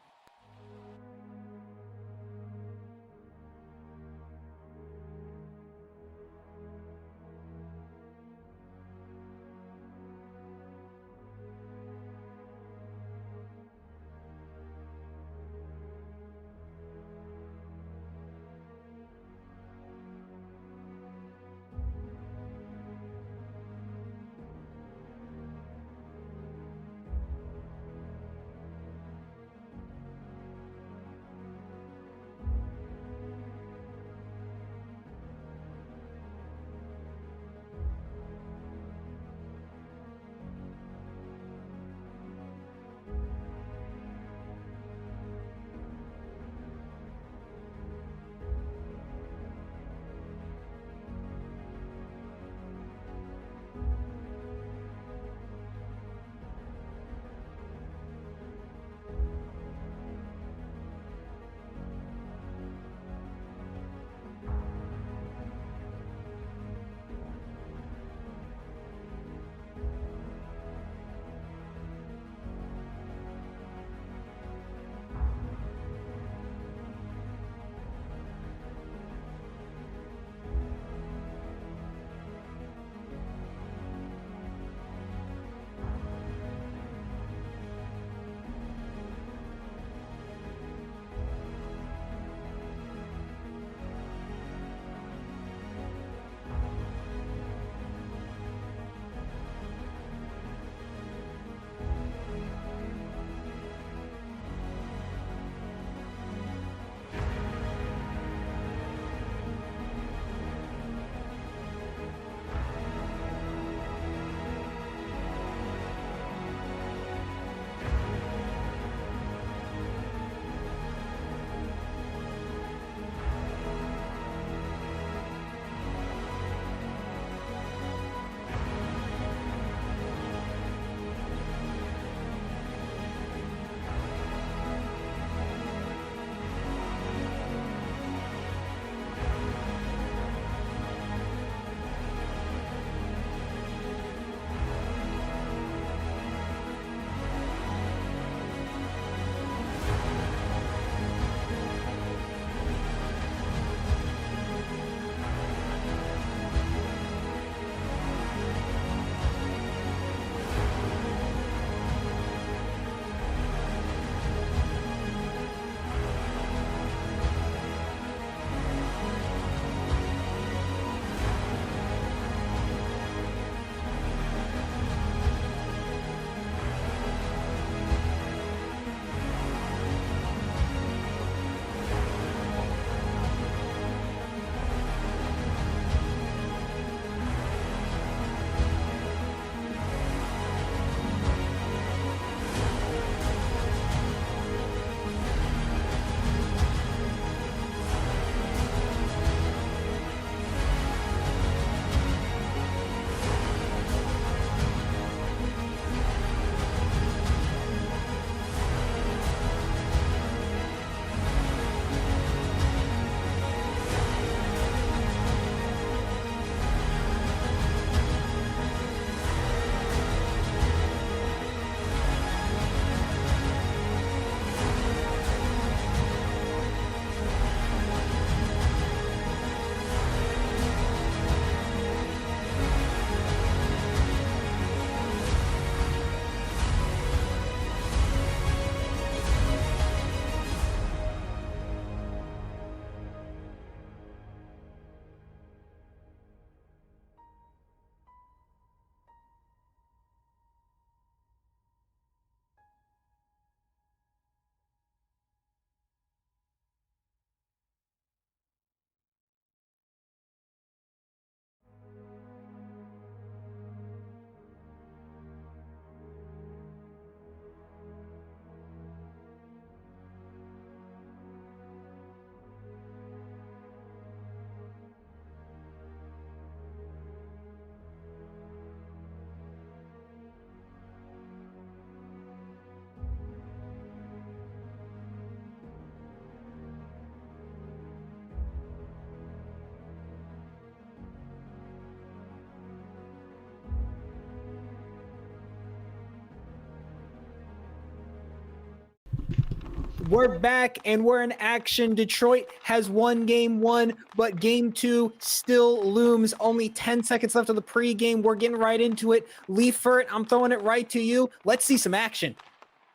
We're back and we're in action. Detroit has won game 1, but game 2 still looms. Only 10 seconds left of the pregame. We're getting right into it. Leifert, I'm throwing it right to you. Let's see some action.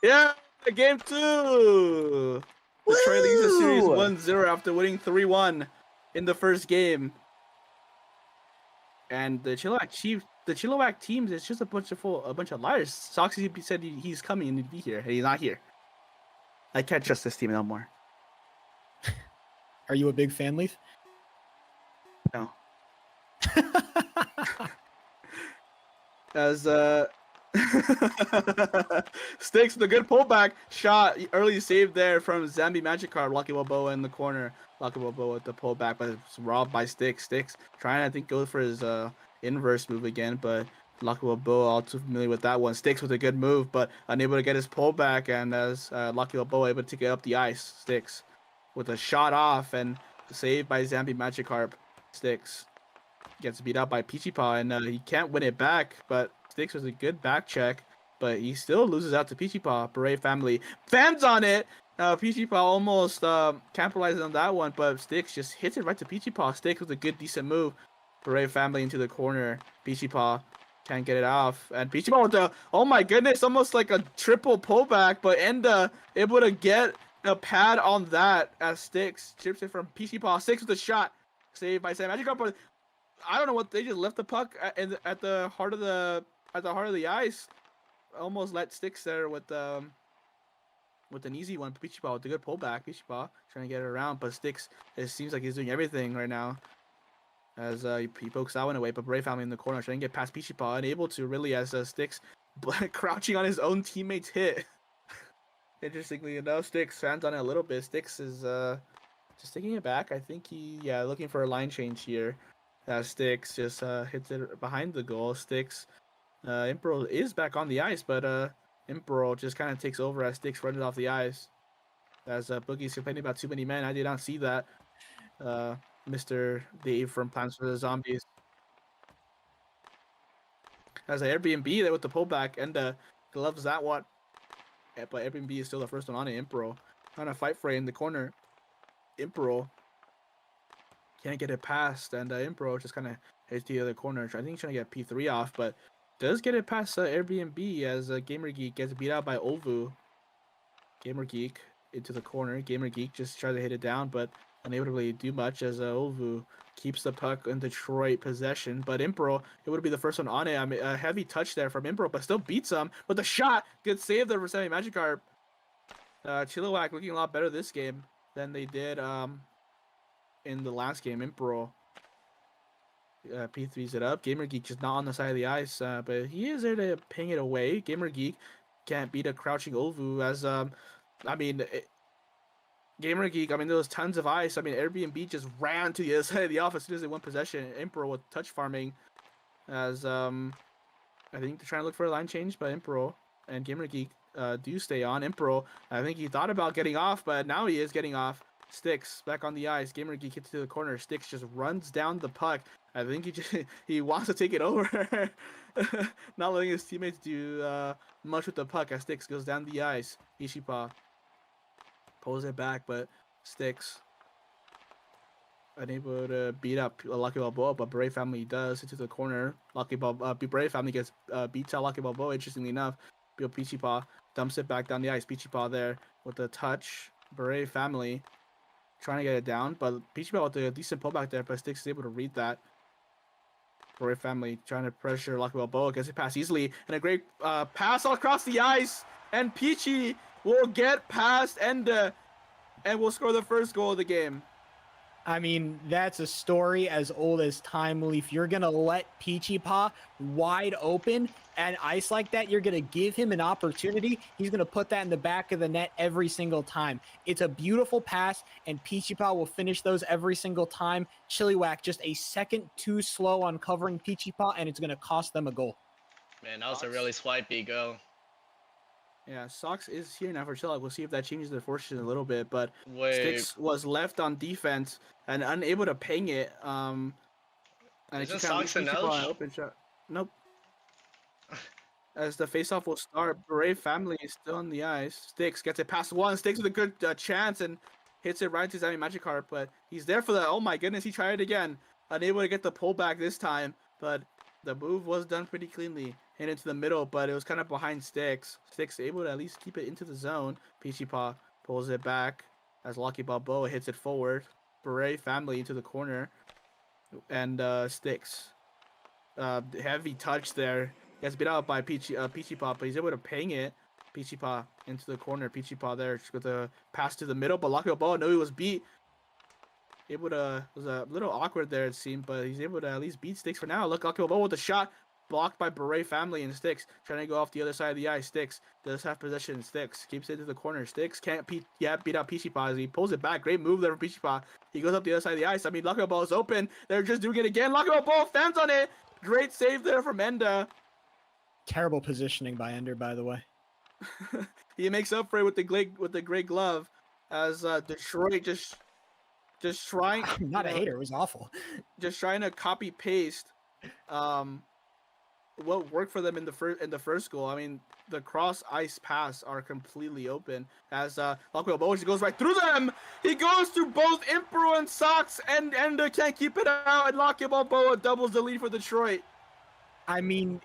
Yeah, game 2. Detroit leads the series 1-0 after winning 3-1 in the first game. And the Chilliwack teams is just a bunch of liars. Soxy said he's coming and he'd be here, and he's not here. I can't trust this team no more. Are you a big fan, Leaf? No. As Sticks with a good pullback shot, early save there from Zambi Magikarp. Lucky Balboa in the corner. Lucky Balboa with the pullback, but it's robbed by Sticks. Sticks trying to, I think, go for his inverse move again, but Lucky Balboa, all too familiar with that one. Sticks with a good move, but unable to get his pullback, and as Lucky Balboa able to get up the ice. Sticks with a shot off and saved by Zambi Magikarp. Sticks gets beat up by Peachy Paw, and he can't win it back, but Sticks was a good back check, but he still loses out to Peachy Paw. Beret family fans on it. Peachy Paw almost capitalized on that one, but Sticks just hits it right to Peachy Paw. Sticks with a good, decent move. Beret family into the corner. Peachy Paw can't get it off, and Peachy Paw with the, oh my goodness, almost like a triple pullback, but Enda able to get a pad on that as Sticks chips it from Peachy Paw. Sticks with a shot, saved by Sam Magikarp, but I don't know what, they just left the puck at the heart of the ice. Almost let Sticks there with an easy one. Peachy Paw with a good pullback. Peachy Paw trying to get it around, but Sticks, it seems like he's doing everything right now. As he pokes that one away, but Brave family in the corner trying to get past Peachy Paw, unable to really, as Sticks crouching on his own teammate's hit. Interestingly enough, Sticks fans on it a little bit. Sticks is just taking it back. I think looking for a line change here. Sticks just hits it behind the goal. Sticks, Impro is back on the ice, but Impro just kind of takes over as Sticks runs off the ice. As Boogie's complaining about too many men, I did not see that. Mr. Dave from Plants vs. Zombies. As an Airbnb there with the pullback and gloves that one. Yeah, but Airbnb is still the first one on it. Impro trying to fight for it in the corner. Impro can't get it past, and Impro just kind of hits the other corner. I think he's trying to get P3 off, but does get it past Airbnb as Gamer Geek gets beat out by Olvu. Gamer Geek into the corner. Gamer Geek just tries to hit it down, but unable to really do much as Olvu keeps the puck in Detroit possession. But Impro, it would be the first one on it. I mean, a heavy touch there from Impro, but still beats him with the shot. Good save there for Sammy Magikarp. Chilliwack looking a lot better this game than they did in the last game. Impro P3s it up. Gamer Geek just not on the side of the ice, but he is there to ping it away. Gamer Geek can't beat a crouching Olvu as Gamer Geek, there was tons of ice. Airbnb just ran to the other side of the off as soon as they won possession. Impro with touch farming as I think they're trying to look for a line change, but Impro and Gamer Geek do stay on. Impro, I think he thought about getting off, but now he is getting off. Sticks back on the ice. Gamer Geek hits to the corner. Sticks just runs down the puck. I think he wants to take it over. Not letting his teammates do much with the puck as Sticks goes down the ice. Ishipa pulls it back, but Sticks unable to beat up Lucky Balboa, but Brave family does into the corner. Brave family gets beats out Lucky Balboa. Interestingly enough, Bill Peachy Paw dumps it back down the ice. Peachy Paw there with the touch. Brave family trying to get it down, but Peachy Paw with a decent pullback there, but Sticks is able to read that. Brave family trying to pressure Lucky Balboa, gets it past easily, and a great pass all across the ice, and Peachy will get past and will score the first goal of the game. That's a story as old as time, Leaf. You're going to let Peachy Paw wide open and ice like that. You're going to give him an opportunity. He's going to put that in the back of the net every single time. It's a beautiful pass, and Peachy Paw will finish those every single time. Chilliwack just a second too slow on covering Peachy Paw, and it's going to cost them a goal. Man, that was a really swipey goal. Yeah, Sox is here now for Chilliwack. We'll see if that changes their fortunes a little bit, but Wait. Sticks was left on defense and unable to ping it. Is it Sox and Elch? Open shot. Nope. as the faceoff will start. Beret family is still on the ice. Sticks gets it past one. Sticks with a good chance and hits it right into Zami Magikarp, but he's there for that. Oh my goodness, he tried it again. Unable to get the pullback this time, but the move was done pretty cleanly. Hit into the middle, but it was kind of behind Sticks. Sticks able to at least keep it into the zone. Peachy Paw pulls it back as Lucky Balboa hits it forward. Beret family into the corner. And Sticks. Heavy touch there. Gets beat out by Peachy Paw, but he's able to ping it. Peachy Paw into the corner. Peachy Paw there with a pass to the middle, but Lucky Balboa knew he was beat. Able to, was a little awkward there it seemed, but he's able to at least beat Sticks for now. Look, Lucky Balboa with the shot. Blocked by Beret family and Sticks. Trying to go off the other side of the ice. Sticks does have possession. Sticks keeps it to the corner. Sticks can't beat out Peachy Paw as he pulls it back. Great move there from Peachy Paw. He goes up the other side of the ice. I mean, Lucky Balboa is open. They're just doing it again. Lucky Balboa fans on it. Great save there from Enda. Terrible positioning by Ender, by the way. He makes up for it with the great glove, as Detroit just trying. I'm not a hater. It was awful. Just trying to copy paste, what worked for them in the first goal. I mean, the cross ice pass are completely open as Lucky Balboa goes right through them. He goes through both Impro and Sox, and Ender can't keep it out, and Lucky Balboa doubles the lead for Detroit. I mean,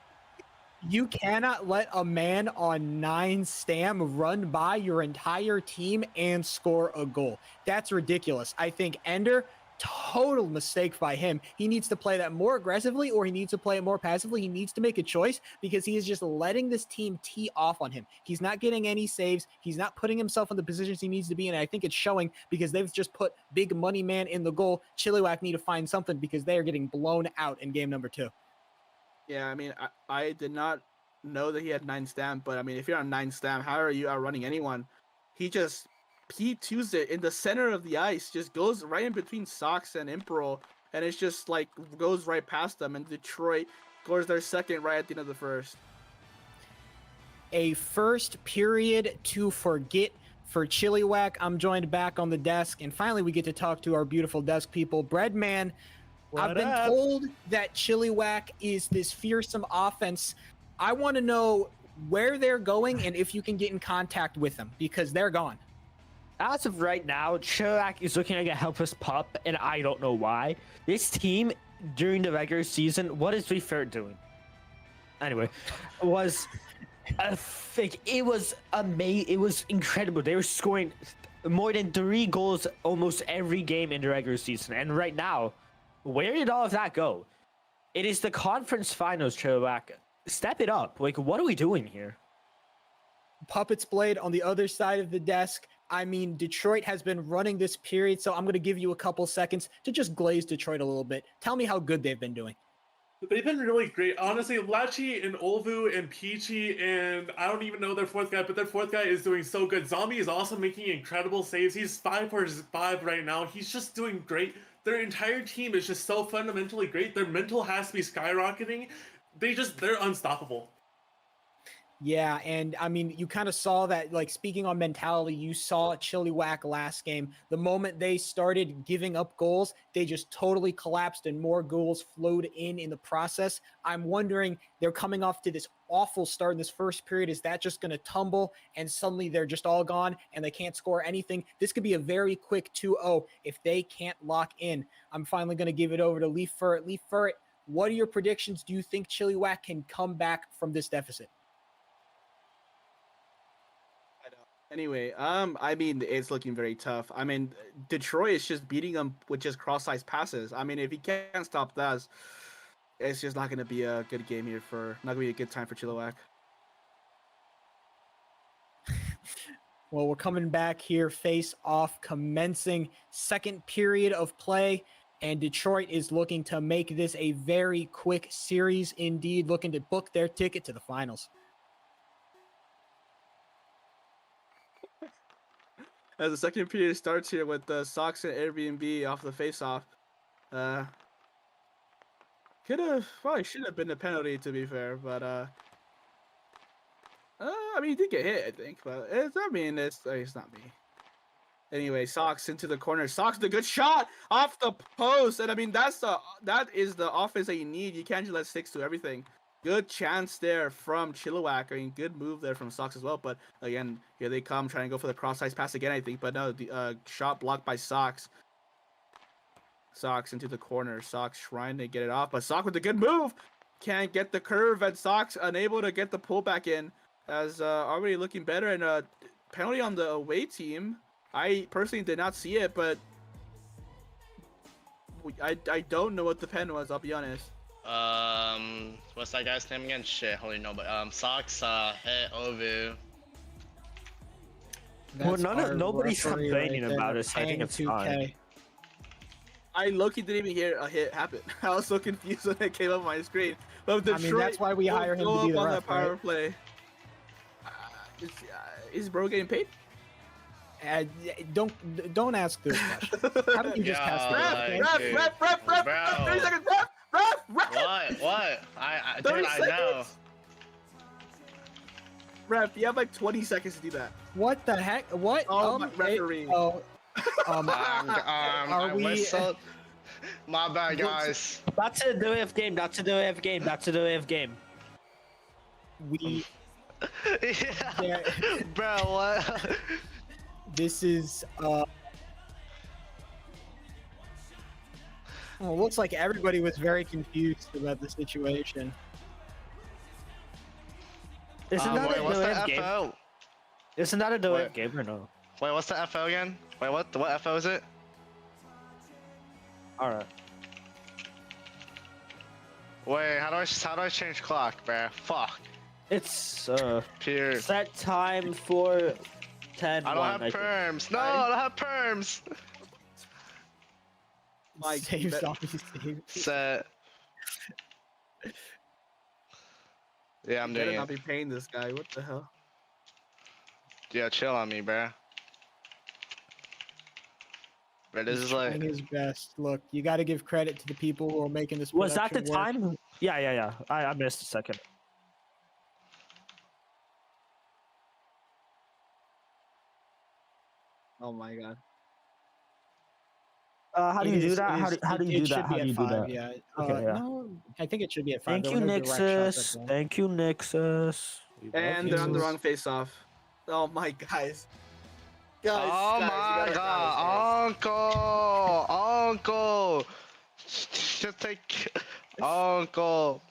you cannot let a man on 9 stam run by your entire team and score a goal. That's ridiculous. I think Ender, total mistake by him. He needs to play that more aggressively, or he needs to play it more passively. He needs to make a choice because he is just letting this team tee off on him. He's not getting any saves. He's not putting himself in the positions he needs to be in. And I think it's showing because they've just put big money man in the goal. Chilliwack need to find something because they are getting blown out in game number 2. Yeah, I mean, I did not know that he had 9 stamp, but I mean, if you're on 9 stamp, how are you outrunning anyone? He P2s it in the center of the ice, just goes right in between Sox and Imperial, and it's just like goes right past them, and Detroit scores their second right at the end of the first. A first period to forget for Chilliwack. I'm joined back on the desk, and finally we get to talk to our beautiful desk people. Breadman, I've been told that Chilliwack is this fearsome offense. I want to know where they're going and if you can get in contact with them, because they're gone. As of right now, Chilliwack is looking like a helpless pup, and I don't know why. This team, during the regular season, what is Ferret doing? Anyway, was it was amazing. It was incredible. They were scoring more than 3 goals almost every game in the regular season, and right now, where did all of that go? It is the conference finals, Chilliwack. Step it up. Like, what are we doing here? Puppets Blade on the other side of the desk. I mean, Detroit has been running this period, so I'm going to give you a couple seconds to just glaze Detroit a little bit. Tell me how good they've been doing. They've been really great. Honestly, Lachi and Olvu and Peachy, and I don't even know their fourth guy, but their fourth guy is doing so good. Zombie is also making incredible saves. He's 5 for 5 right now. He's just doing great. Their entire team is just so fundamentally great. Their mental has to be skyrocketing. They're unstoppable. Yeah, and I mean, you kind of saw that, like, speaking on mentality, you saw Chilliwack last game. The moment they started giving up goals, they just totally collapsed and more goals flowed in the process. I'm wondering, they're coming off to this awful start in this first period. Is that just going to tumble and suddenly they're just all gone and they can't score anything? This could be a very quick 2-0 if they can't lock in. I'm finally going to give it over to Leaf Ferret. Leaf Ferret, what are your predictions? Do you think Chilliwack can come back from this deficit? Anyway, I mean, it's looking very tough. I mean, Detroit is just beating them with just cross-ice passes. I mean, if he can't stop that, it's just not going to be a good game here not going to be a good time for Chilliwack. Well, we're coming back here, face off, commencing second period of play, and Detroit is looking to make this a very quick series indeed, looking to book their ticket to the finals. As the second period starts here with the Sox and Airbnb off the face-off. Probably should have been a penalty, to be fair, but I mean, he did get hit, I think, but it's not me. Anyway, Sox into the corner. Sox with a good shot off the post, and I mean, that is the offense that you need. You can't just let Sticks do everything. Good chance there from Chilliwack. I mean, good move there from Sox as well. But again, here they come trying to go for the cross-ice pass again, I think. But no, the shot blocked by Sox. Sox into the corner. Sox trying to get it off, but Sox with a good move. Can't get the curve, and Sox unable to get the pullback in. As already looking better, and a penalty on the away team. I personally did not see it, but I don't know what the pen was, I'll be honest. What's that guy's name again? Shit, holy no, but Sox hit Ovu. Well, That's our nobody's referee complaining right there, about it, so I think it's 2K. fine. I low-key didn't even hear a hit happen. I was so confused when it came up on my screen. But I mean, that's why we hire him to be the on ref, the power right? play. Is bro getting paid? Don't ask this question. How did you just Yeah, pass the like, game? Ref, Bro. 30 seconds, ref! What? I dude, 30 I know. seconds? Ref, you have like 20 seconds to do that. What the heck? What? Oh, my referee. I we- whistled. My bad, guys. That's a WF game. That's a WF game. That's a WF game. We Yeah. Bro, what? this is well, it looks like everybody was very confused about the situation. Isn't that Wait, a what's WF the game? FO? Isn't that a WF Wait. game or no? Wait, what's the FO again? Wait, what FO is it? All right. Wait, how do I change clock, bro? Fuck. It's Pure. set time for 10. I don't have perms. No, I don't have perms. Like, Save that- zombie, save. Set. Yeah, I'm better doing not it. be paying this guy. What the hell? Yeah, chill on me, bro. But this He's is trying like. his best. Look, you got to give credit to the people who are making this. Was that the production work. time? Yeah. I missed a second. Oh my god. How do you It do is- that? it How is- do it you do should that? be How do at you do 5, that? Yeah. Okay, yeah. No, I think it should be at 5. Thank There you, were no direct shots Nixus. at all. Thank you, Nixus. We love And you. they're on the wrong face off. Oh my guys. Guys, Oh guys, you my gotta god, Uncle! Just take. Uncle!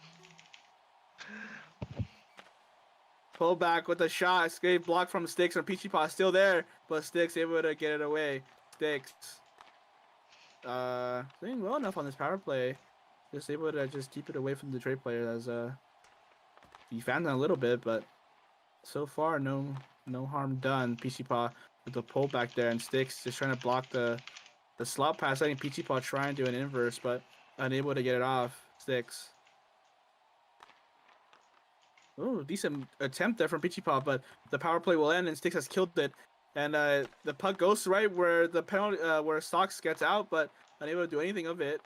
Pull back with a shot. Escape block from Sticks, and Peachy Paw still there, but Sticks able to get it away. Sticks. Doing well enough on this power play. Just able to just keep it away from the Detroit player as he found them a little bit, but so far no harm done. Peachy Paw with the pull back there, and Sticks just trying to block the slot pass. I think Peachy Paw trying to do an inverse, but unable to get it off. Sticks. Oh, decent attempt there from Peachy Paw, but the power play will end, and Sticks has killed it. And the puck goes right where the penalty, where Sox gets out, but unable to do anything of it.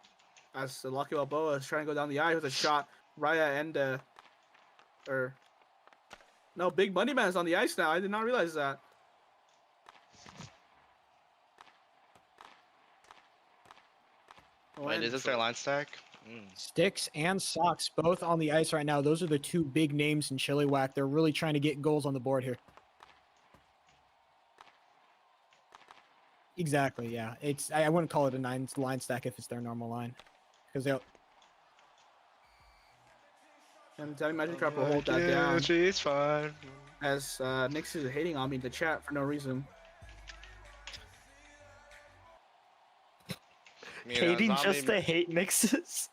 As Lucky Balboa is trying to go down the eye with a shot. Raya and no, Big Money Man is on the ice now. I did not realize that. Wait, is this their line stack? Sticks and Sox both on the ice right now. Those are the two big names in Chilliwack. They're really trying to get goals on the board here. Exactly, yeah. I wouldn't call it a 9 line stack if it's their normal line. Because they'll And Daddy Magic Crop will hold that down. She's fine. As Nix is hating on me in the chat for no reason. Hating just to hate Nixus.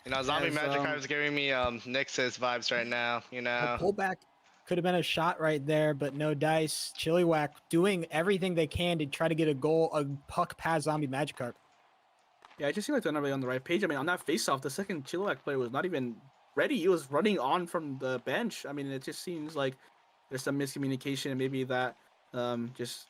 You know, Zombie As, Magic Crab is giving me Nix's vibes right now. You the know. pullback could have been a shot right there, but no dice. Chilliwack doing everything they can to try to get a goal, a puck past Zombie Magikarp. Yeah, I just feel like they're not really on the right page. I mean, on that face-off, the second Chilliwack player was not even ready. He was running on from the bench. I mean, it just seems like there's some miscommunication, and maybe that just,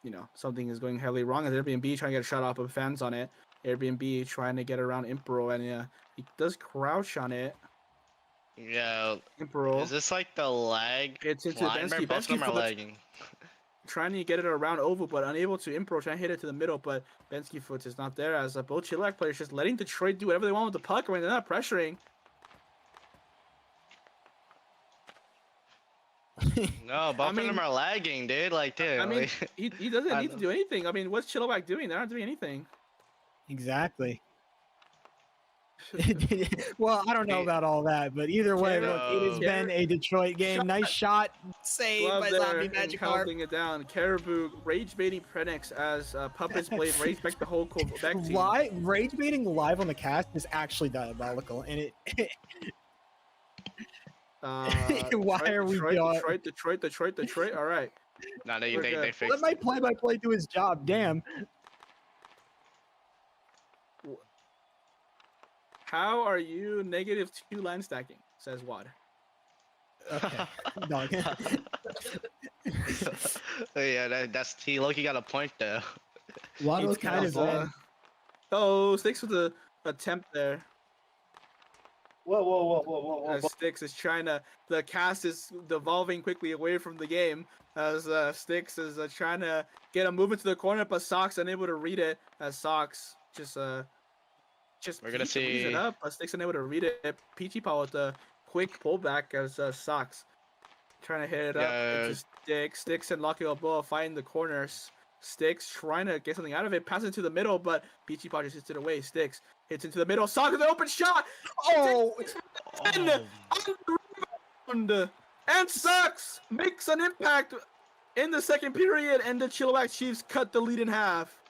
you know, something is going heavily wrong. As Airbnb trying to get a shot off of fans on it. Airbnb trying to get around Impero, and he does crouch on it. Yeah. Impero. Is this like the lag? It's into line? Bensky. Both of them Bensky are for the- lagging. Trying to get it around Oval, but unable to. Impro trying to hit it to the middle, but Bensky foot is not there. As both Chilliwack players just letting Detroit do whatever they want with the puck. I mean, they're not pressuring. No, both of them are lagging, dude. Like, dude. I mean, like, he doesn't I need to know. do anything. I mean, what's Chilliwack doing? They're not doing anything. Exactly. Well, I don't know about all that, but either way, look, it has No. been a Detroit game. Nice shot, saved Glove by there Zombie and Magikarp. counting it down. Caribou rage baiting Prenix as Puppets Blade rage back the whole Quebec team. Rage baiting live on the cast is actually diabolical, and it. Why are we doing? Detroit. All right. No, We're they good. fixed Let my play-by-play do his job. Damn. How are you -2 line stacking? Says Wad. Okay. Dog. Yeah, that's he. Loki got a point though. It's kind of. Oh, Sticks with the attempt there. Whoa. As Sticks is trying to, the cast is devolving quickly away from the game as Sticks is trying to get a move into the corner, but Sox unable to read it as Sox just We're gonna reads see. it up, but Sticks unable to read it. Peachy Paw with the quick pullback as Sox trying to hit it up. It's just Sticks and Lucky Balboa fighting the corners. Sticks trying to get something out of it, passes it to the middle, but Peachy Paw just hits it away. Sticks hits into the middle. Sox with an open shot. Oh, And Sox makes an impact in the second period, and the Chilliwack Chiefs cut the lead in half.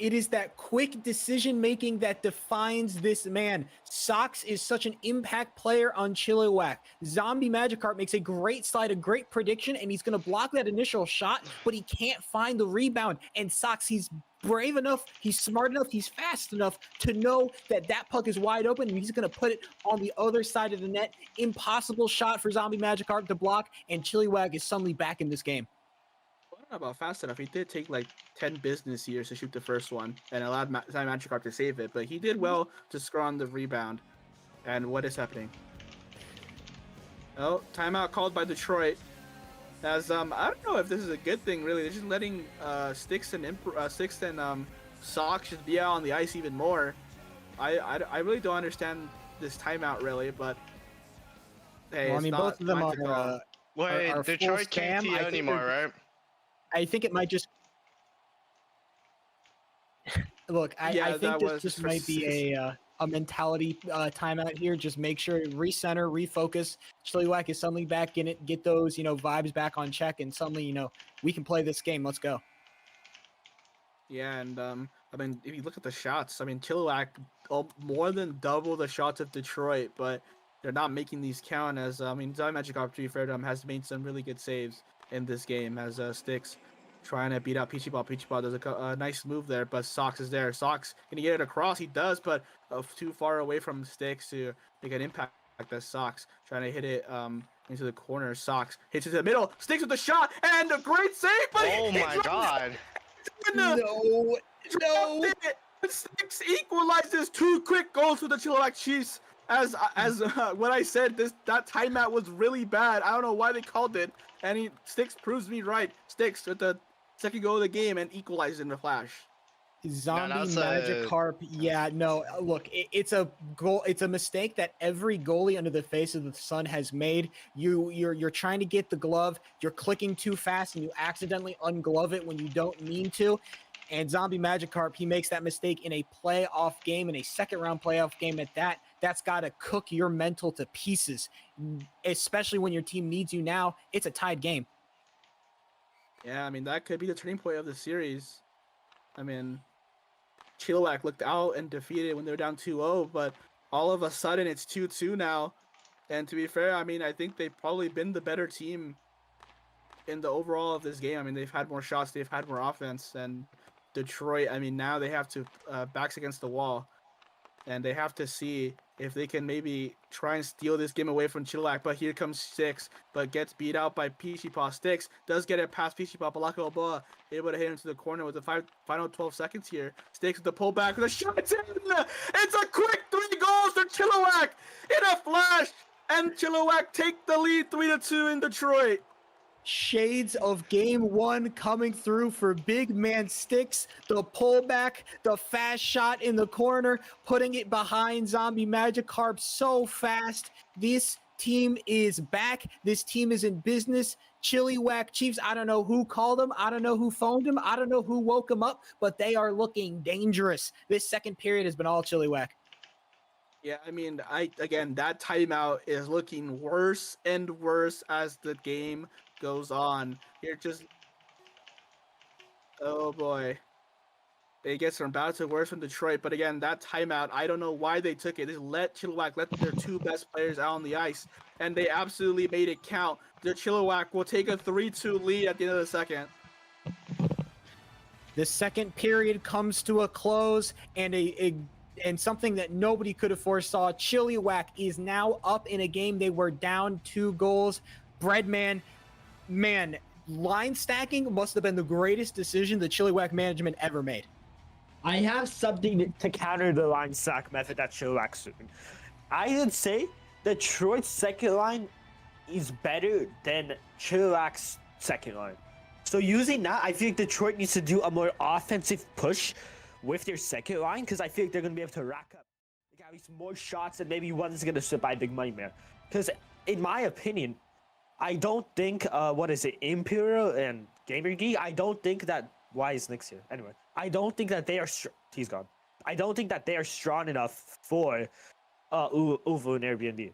it is that quick decision making that defines this man. Sox is such an impact player on Chilliwack. Zombie Magikarp makes a great slide, a great prediction, and he's going to block that initial shot, but he can't find the rebound. And Sox, he's brave enough, he's smart enough, he's fast enough to know that that puck is wide open, and he's going to put it on the other side of the net. Impossible shot for Zombie Magikarp to block, and Chilliwack is suddenly back in this game. I don't know about fast enough. He did take like 10 business years to shoot the first one and allowed Zombie Magikarp to save it, but he did well to score on the rebound. And what is happening? Oh, timeout called by Detroit. As I don't know if this is a good thing really. They're just letting Sticks and Sox just be out on the ice even more. I really don't understand this timeout really, but hey, Well, I it's mean, not both of them mine to call. are. Wait, are full Detroit can't scam. TO anymore, right? I think it might just. Look, I think this just might be a mentality timeout here. Just make sure recenter, refocus. Chilliwack is suddenly back in it. Get those vibes back on check, and suddenly we can play this game. Let's go. Yeah, and I mean, if you look at the shots, I mean, Chilliwack more than double the shots of Detroit, but they're not making these count. As I mean, Zombie Magikarp, to be fair to him, has made some really good saves in this game. As Sticks trying to beat out Peachy Ball. Peachy Ball does a nice move there, but Sox is there. Sox can he get it across? He does, but too far away from Sticks to make an impact. That Sox trying to hit it into the corner. Sox hits it to the middle. Sticks with the shot and a great save. But Oh my god! No. Sticks equalizes 2 quick goals for the Chilliwack Chiefs. As when I said that timeout was really bad. I don't know why they called it. And Sticks proves me right. Sticks with the second goal of the game and equalizes in the flash. Zombie Magikarp, yeah, no. Look, it's a goal. It's a mistake that every goalie under the face of the sun has made. You're trying to get the glove. You're clicking too fast, and you accidentally unglove it when you don't mean to. And Zombie Magikarp, he makes that mistake in a playoff game, in a second-round playoff game at that. That's got to cook your mental to pieces, especially when your team needs you now. It's a tied game. Yeah, I mean, that could be the turning point of the series. I mean, Chilliwack looked out and defeated when they were down 2-0, but all of a sudden it's 2-2 now. And to be fair, I mean, I think they've probably been the better team in the overall of this game. I mean, they've had more shots, they've had more offense, and Detroit, I mean, now they have to backs against the wall, and they have to see if they can maybe try and steal this game away from Chilliwack. But here comes Sticks, but gets beat out by Peachy Paw. Sticks does get it past Peachy Paw. Balaka Balboa able to hit into the corner with the final 12 seconds here. Sticks with the pullback with a shot. It's in! It's a quick 3 goals for Chilliwack in a flash, and Chilliwack take the lead 3-2 in Detroit. Shades of game 1 coming through for big man Sticks. The pullback, the fast shot in the corner, putting it behind Zombie Magikarp so fast. This team is back. This team is in business. Chilliwack Chiefs, I don't know who called them. I don't know who phoned them. I don't know who woke them up, but they are looking dangerous. This second period has been all Chilliwack. Yeah, I mean, again, that timeout is looking worse and worse as the game goes on. You're just, oh boy. It gets from bad to worse from Detroit, but again, that timeout, I don't know why they took it. They let Chilliwack let their two best players out on the ice, and they absolutely made it count. The Chilliwack will take a 3-2 lead at the end of the second. The second period comes to a close, and and something that nobody could have foresaw. Chilliwack is now up in a game. They were down 2 goals. Breadman, man, line stacking must have been the greatest decision the Chilliwack management ever made. I have something to counter the line stack method that Chilliwack's doing. I would say Detroit's second line is better than Chilliwack's second line. So using that, I feel like Detroit needs to do a more offensive push with their second line, because I feel like they're going to be able to rack up like at least more shots, and maybe one is going to sit by Big Money Man. Because in my opinion, I don't think, Imperial and Gamer Geek, I don't think that, why is Nick's here? Anyway, I don't think that they are, he's gone. I don't think that they are strong enough for Uvu and Airbnb.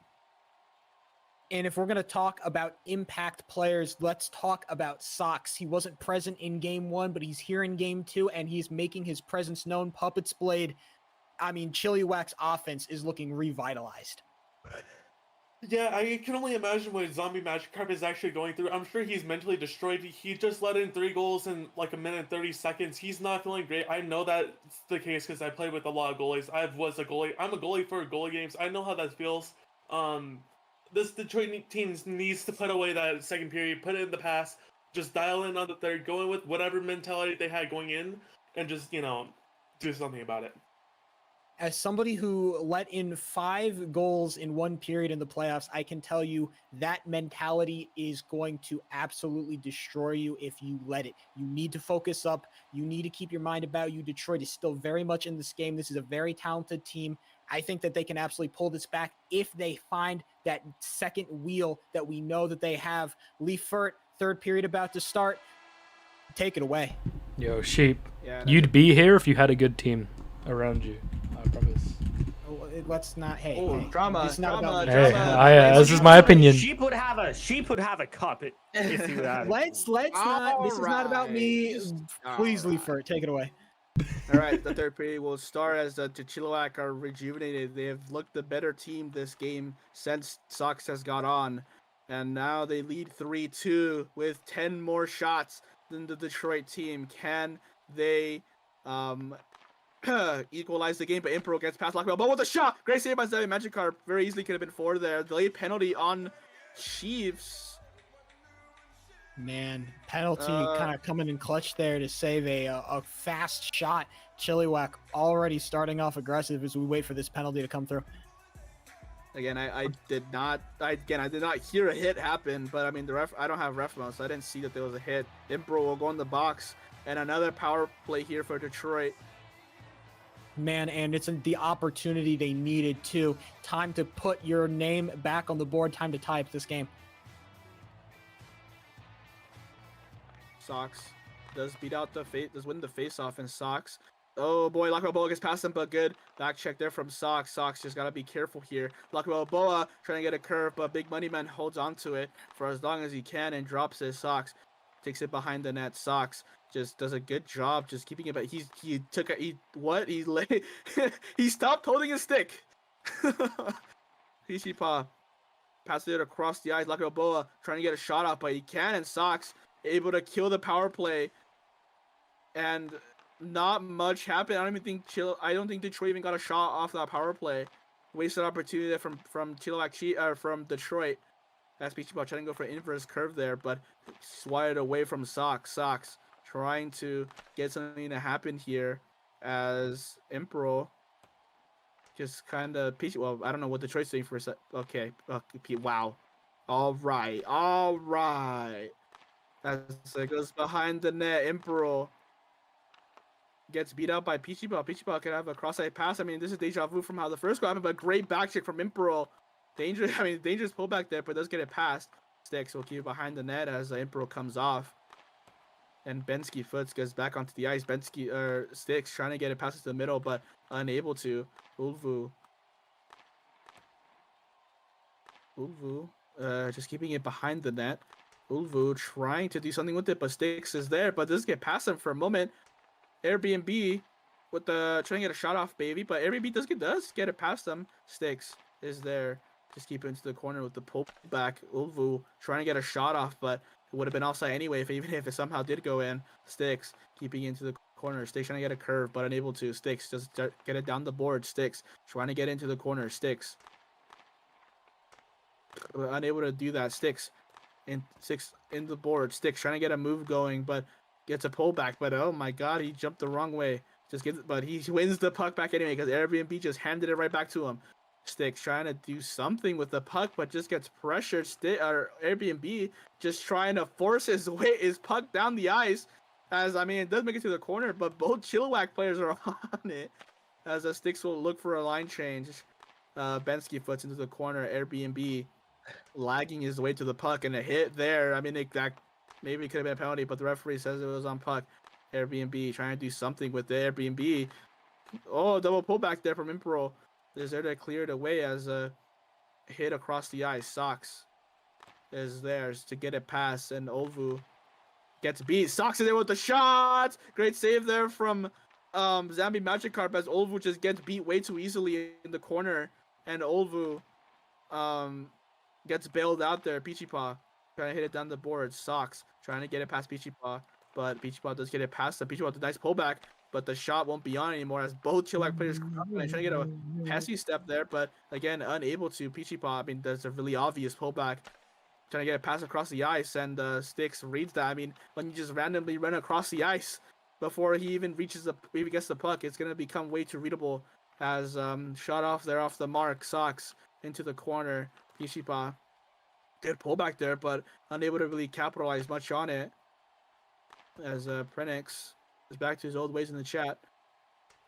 And if we're going to talk about impact players, let's talk about Sox. He wasn't present in game 1, but he's here in game 2, and he's making his presence known. Puppets Blade, I mean, Chilliwack's offense is looking revitalized. Yeah, I can only imagine what Zombie Magikarp is actually going through. I'm sure he's mentally destroyed. He just let in 3 goals in like a minute and 30 seconds. He's not feeling great. I know that's the case because I played with a lot of goalies. I was a goalie. I'm a goalie for goalie games. I know how that feels. This Detroit team needs to put away that second period, put it in the past, just dial in on the third, go in with whatever mentality they had going in, and just, do something about it. As somebody who let in 5 goals in 1 period in the playoffs, I can tell you that mentality is going to absolutely destroy you if you let it. You need to focus up. You need to keep your mind about you. Detroit is still very much in this game. This is a very talented team. I think that they can absolutely pull this back if they find that second wheel that we know that they have. Lee Furt, third period about to start. Take it away. Yo, Sheep, Yeah, you'd be here if you had a good team around you. I promise. Let's not. Hey, Oh, hey, drama, It's not drama, about Hey, drama. this is my opinion. Sheep would have a cup if you had. Let's not. This is not about me. Alright. Please, Lee Alright. Furt, take it away. All right, the third period will start as the Chilliwack are rejuvenated. They have looked the better team this game since Sox has got on. And now they lead 3-2 with 10 more shots than the Detroit team. Can they equalize the game? But Impro gets past Lockbell. But with a shot! Great save by Zombie Magikarp. Very easily could have been 4 there. Delayed penalty on Chiefs. Man, penalty kind of coming in clutch there to save a fast shot. Chilliwack already starting off aggressive as we wait for this penalty to come through. Again, I did not hear a hit happen, but I mean I don't have ref mode, so I didn't see that there was a hit. Impro will go in the box, and another power play here for Detroit. Man, and it's the opportunity they needed too. Time to put your name back on the board. Time to tie up this game. Sox does beat out does win the face-off in Sox. Oh boy, Lockbell Boa gets past him, but good back check there from Sox. Sox just gotta be careful here. Lockbell Boa trying to get a curve, but Big Money Man holds on to it for as long as he can and drops his. Sox takes it behind the net. Sox just does a good job just keeping it, but he stopped holding his stick. Pichipa passes it across the ice. Lockbell Boa trying to get a shot out, but he can, and Sox able to kill the power play, and not much happened. I don't think Detroit even got a shot off that power play. Wasted opportunity from Chilliwack from Detroit. That's Pichipa trying to go for an inverse curve there, but swatted away from Sox. Sox trying to get something to happen here as Impro just kind of well, I don't know what Detroit's doing for a sec. Okay, wow. All right. As it goes behind the net, Impro gets beat out by Pichipa. Pichipa can have a cross-eye pass. I mean, this is deja vu from how the first goal happened, but great back check from Impro. dangerous pullback there, but does get it past. Sticks will keep it behind the net as the Impro comes off. And Bensky Foots gets back onto the ice. Sticks trying to get it past to the middle, but unable to. Ulvu, just keeping it behind the net. Ulvu trying to do something with it, but Sticks is there, but does get past him for a moment. Airbnb with the trying to get a shot off, baby, but Airbnb does get it past them. Sticks is there. Just keep it into the corner with the pullback. Ulvu trying to get a shot off, but it would have been offside anyway even if it somehow did go in. Sticks keeping into the corner. Sticks trying to get a curve, but unable to. Sticks just get it down the board. Sticks trying to get into the corner. Sticks unable to do that. Sticks in the board. Sticks trying to get a move going, but gets a pullback. But oh my god, he jumped the wrong way. But he wins the puck back anyway because Airbnb just handed it right back to him. Sticks trying to do something with the puck, but just gets pressured. Airbnb just trying to force his puck down the ice. It does make it to the corner, but both Chilliwack players are on it. As Sticks will look for a line change. Bensky Foots into the corner. Airbnb lagging his way to the puck, and a hit there. That maybe could have been a penalty, but the referee says it was on puck. Airbnb trying to do something with the Airbnb. Oh, double pullback there from Impro. Is there to clear it away as a hit across the ice. Sox is there to get it past, and Olvu gets beat. Sox is there with the shot. Great save there from Zambi Magikarp as Olvu just gets beat way too easily in the corner, and Olvu gets bailed out there. Pichipa trying to hit it down the board. Sox trying to get it past Pichipa, but Pichipa does get it past the Pichipa with a nice pullback, but the shot won't be on anymore as both Chilliwack players trying to get a passy step there, but again unable to. Pichipa, there's a really obvious pullback, trying to get a pass across the ice, and Sticks reads that. When you just randomly run across the ice before he even gets the puck, it's gonna become way too readable. As shot off there off the mark. Sox into the corner. Pichipa, good pullback there, but unable to really capitalize much on it. As Prenix is back to his old ways in the chat.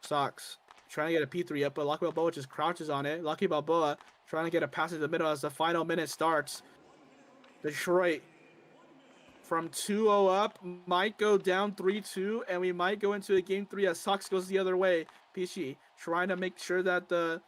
Sox trying to get a P3 up, but Lucky Balboa just crouches on it. Lucky Balboa trying to get a pass in the middle as the final minute starts. Detroit from 2-0 up might go down 3-2, and we might go into a game 3 as Sox goes the other way. Pichi trying to make sure that the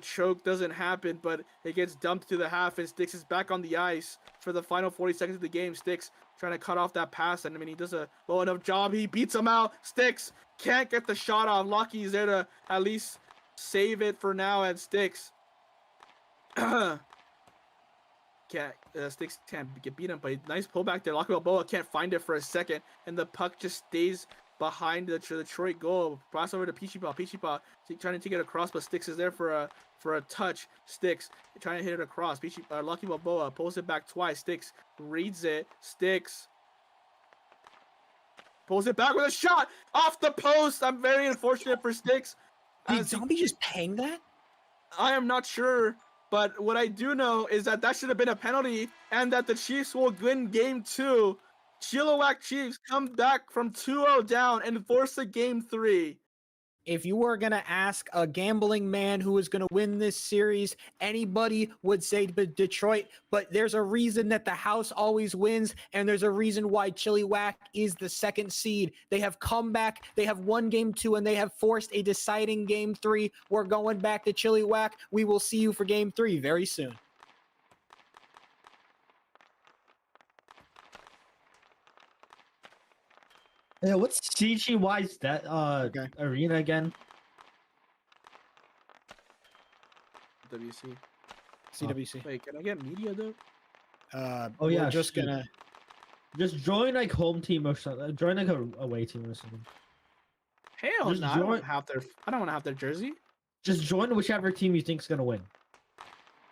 choke doesn't happen, but it gets dumped to the half, and Sticks is back on the ice for the final 40 seconds of the game. Sticks trying to cut off that pass, and he does a low enough job. He beats him out. Sticks can't get the shot off. Lucky's there to at least save it for now, and Sticks Sticks can't get beat him, but nice pullback there. Lucky Balboa can't find it for a second, and the puck just stays behind the Detroit goal. Pass over to Pichipa. Pichipa trying to take it across, but Sticks is there for a touch. Sticks trying to hit it across. Lucky Balboa pulls it back twice. Sticks reads it. Sticks pulls it back with a shot off the post. I'm very unfortunate for Sticks. Did Zombie just pang that? I am not sure, but what I do know is that should have been a penalty, and that the Chiefs will win game 2. Chilliwack Chiefs come back from 2-0 down and force a game 3. If you were going to ask a gambling man who is going to win this series, anybody would say Detroit, but there's a reason that the house always wins, and there's a reason why Chilliwack is the second seed. They have come back, they have won game 2, and they have forced a deciding game 3. We're going back to Chilliwack. We will see you for game 3 very soon. Yeah, what's CGY's that arena again? WC. CWC. Wait, can I get media though? We're just gonna join like home team or something. Join like a away team or something. Hell no, I don't want to have their jersey. Just join whichever team you think's gonna win.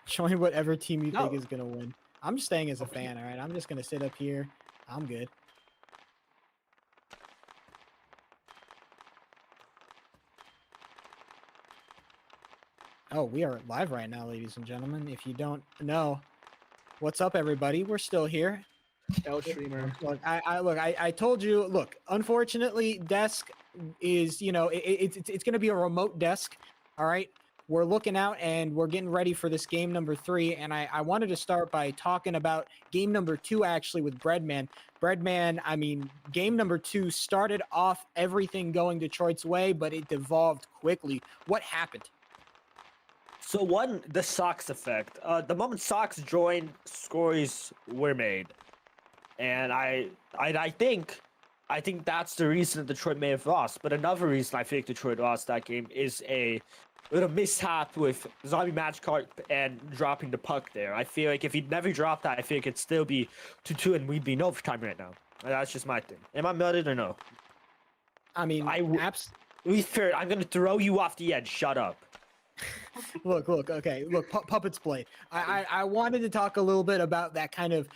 Join whatever team you think is gonna win. I'm just staying as a fan, all right? I'm just gonna sit up here. I'm good. Oh, we are live right now, ladies and gentlemen. If you don't know, what's up, everybody? We're still here. L streamer. Look, I told you. Look, unfortunately, desk is it's going to be a remote desk. All right, we're looking out and we're getting ready for this game number 3. And I wanted to start by talking about game number 2, actually, with Breadman. Breadman, I mean, game number 2 started off everything going Detroit's way, but it devolved quickly. What happened? So one, the Sox effect. The moment Sox joined, scores were made, and I think that's the reason Detroit may have lost. But another reason I think Detroit lost that game is a little mishap with Zombie Magikarp and dropping the puck there. I feel like if he'd never dropped that, I think it'd still be 2-2 and we'd be in overtime right now. And that's just my thing. Am I melted or no? I mean, Fair, I'm gonna throw you off the edge. Shut up. Look, okay, look, Puppet's Blade. I wanted to talk a little bit about that kind of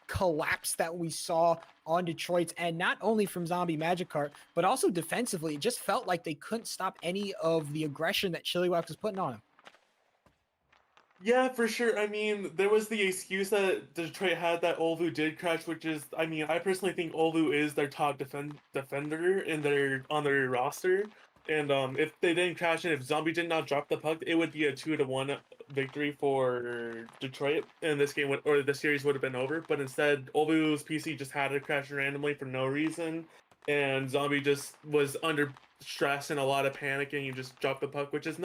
collapse that we saw on Detroit's end, not only from Zombie Magikarp, but also defensively. It just felt like they couldn't stop any of the aggression that Chilliwack was putting on him. Yeah, for sure. I mean, there was the excuse that Detroit had that Olvu did crash, which is, I mean, I personally think Olvu is their top defender on their roster. And if they didn't crash and if Zombie did not drop the puck, it would be a 2-1 victory for Detroit, and this game or the series would have been over. But instead, Olvu's PC just had to crash randomly for no reason, and Zombie just was under stress and a lot of panic, and you just dropped the puck, which is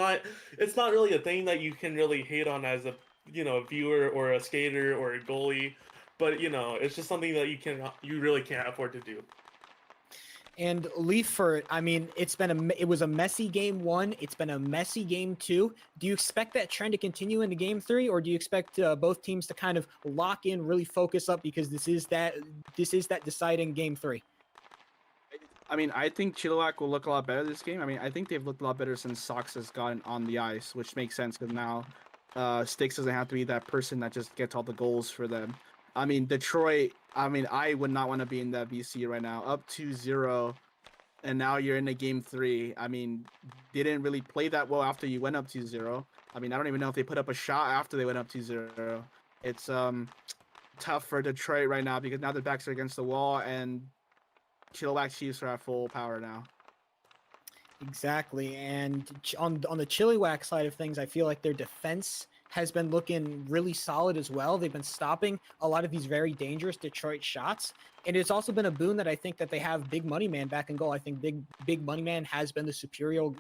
it's not really a thing that you can really hate on as a viewer or a skater or a goalie, but it's just something that you really can't afford to do. And Leaford, I mean, it was a messy game 1. It's been a messy game 2. Do you expect that trend to continue into game 3, or do you expect both teams to kind of lock in, really focus up, because this is that deciding game 3? I mean, I think Chilliwack will look a lot better this game. I mean, I think they've looked a lot better since Sox has gotten on the ice, which makes sense because now Sticks doesn't have to be that person that just gets all the goals for them. I mean, Detroit, I mean, I would not want to be in that VC right now. Up 2-0, and now you're in a game 3. I mean, they didn't really play that well after you went up 2-0. I mean, I don't even know if they put up a shot after they went up 2-0. It's tough for Detroit right now because now their backs are against the wall, and Chilliwack Chiefs are at full power now. Exactly. And on the Chilliwack side of things, I feel like their defense has been looking really solid as well. They've been stopping a lot of these very dangerous Detroit shots. And it's also been a boon that I think that they have Big Money Man back in goal. I think Big Money Man has been the superior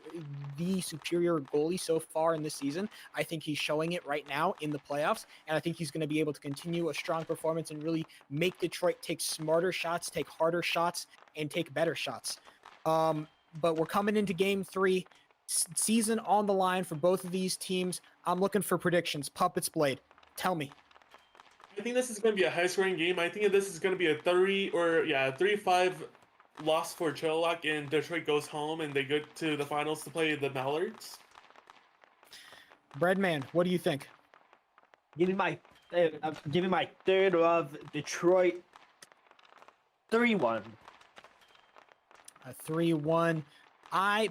goalie so far in this season. I think he's showing it right now in the playoffs. And I think he's going to be able to continue a strong performance and really make Detroit take smarter shots, take harder shots, and take better shots. But we're coming into game 3. Season on the line for both of these teams. I'm looking for predictions. Puppet's Blade, tell me. I think this is going to be a high-scoring game. I think this is going to be a 3-5 loss for Chilliwack, and Detroit goes home and they go to the finals to play the Mallards. Breadman, what do you think? Give me my third of Detroit. 3-1. A 3-1. I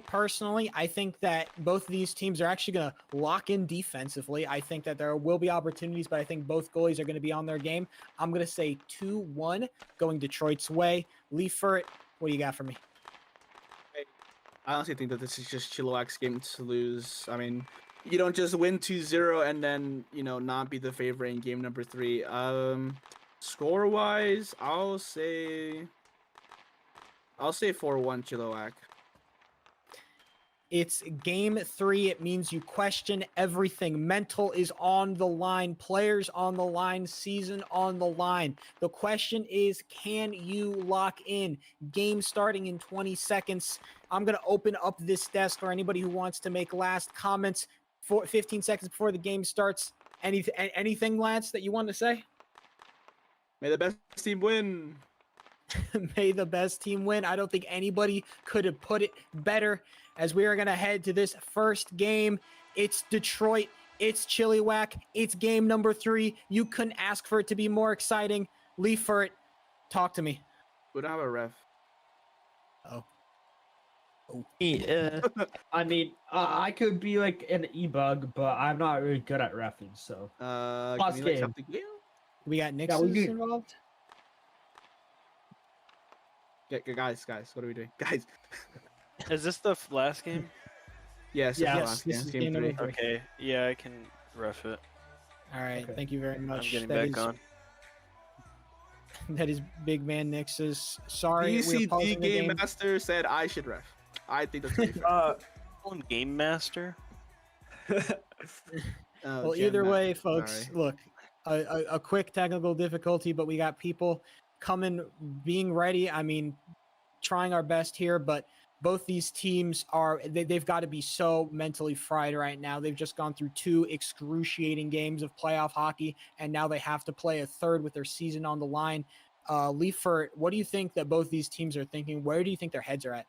think that both of these teams are actually going to lock in defensively. I think that there will be opportunities, but I think both goalies are going to be on their game. I'm going to say 2-1 going Detroit's way. Leifert, what do you got for me? I honestly think that this is just Chilliwack's game to lose. I mean, you don't just win 2-0 and then, not be the favorite in game number 3. Score-wise, I'll say 4-1 Chilliwack. It's game 3. It means you question everything. Mental is on the line. Players on the line. Season on the line. The question is, can you lock in? Game starting in 20 seconds. I'm going to open up this desk for anybody who wants to make last comments for 15 seconds before the game starts. Anything, lads, that you want to say? May the best team win. May the best team win. I don't think anybody could have put it better, as we are going to head to this first game. It's Detroit. It's Chilliwack. It's game number 3. You couldn't ask for it to be more exciting. Leifert, talk to me. We don't have a ref. Oh. I mean, I could be like an e-bug, but I'm not really good at reffing, so. Can you something? We got Nixons involved? Guys, what are we doing? Guys. Is this the last game? Yes, Yeah. it's the Yes, last this game. is Game game number 3. 3. Okay, yeah, I can ref it. All right, Okay. thank you very much. I'm getting That back is- on. That is Big Man Nix's. Sorry, we're BCD pausing the Game game. Master said I should ref. I think that's pretty fair. On Game Master. Oh, Well, Jam either Master, way, folks, sorry. look, a quick technical difficulty, but we got people coming, being ready. I mean, trying our best here, but both these teams they've got to be so mentally fried right now. They've just gone through 2 excruciating games of playoff hockey, and now they have to play a third with their season on the line. Leifert, what do you think that both these teams are thinking? Where do you think their heads are at?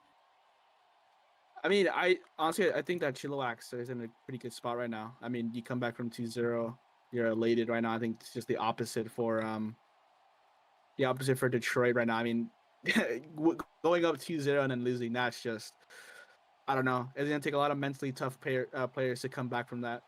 I mean, I honestly I think that Chilliwack is in a pretty good spot right now. I mean, you come back from 2-0, you're elated right now. I think it's just the opposite for Detroit right now. I mean, going up 2-0 and then losing, that's just, I don't know. It's gonna take a lot of mentally tough players to come back from that.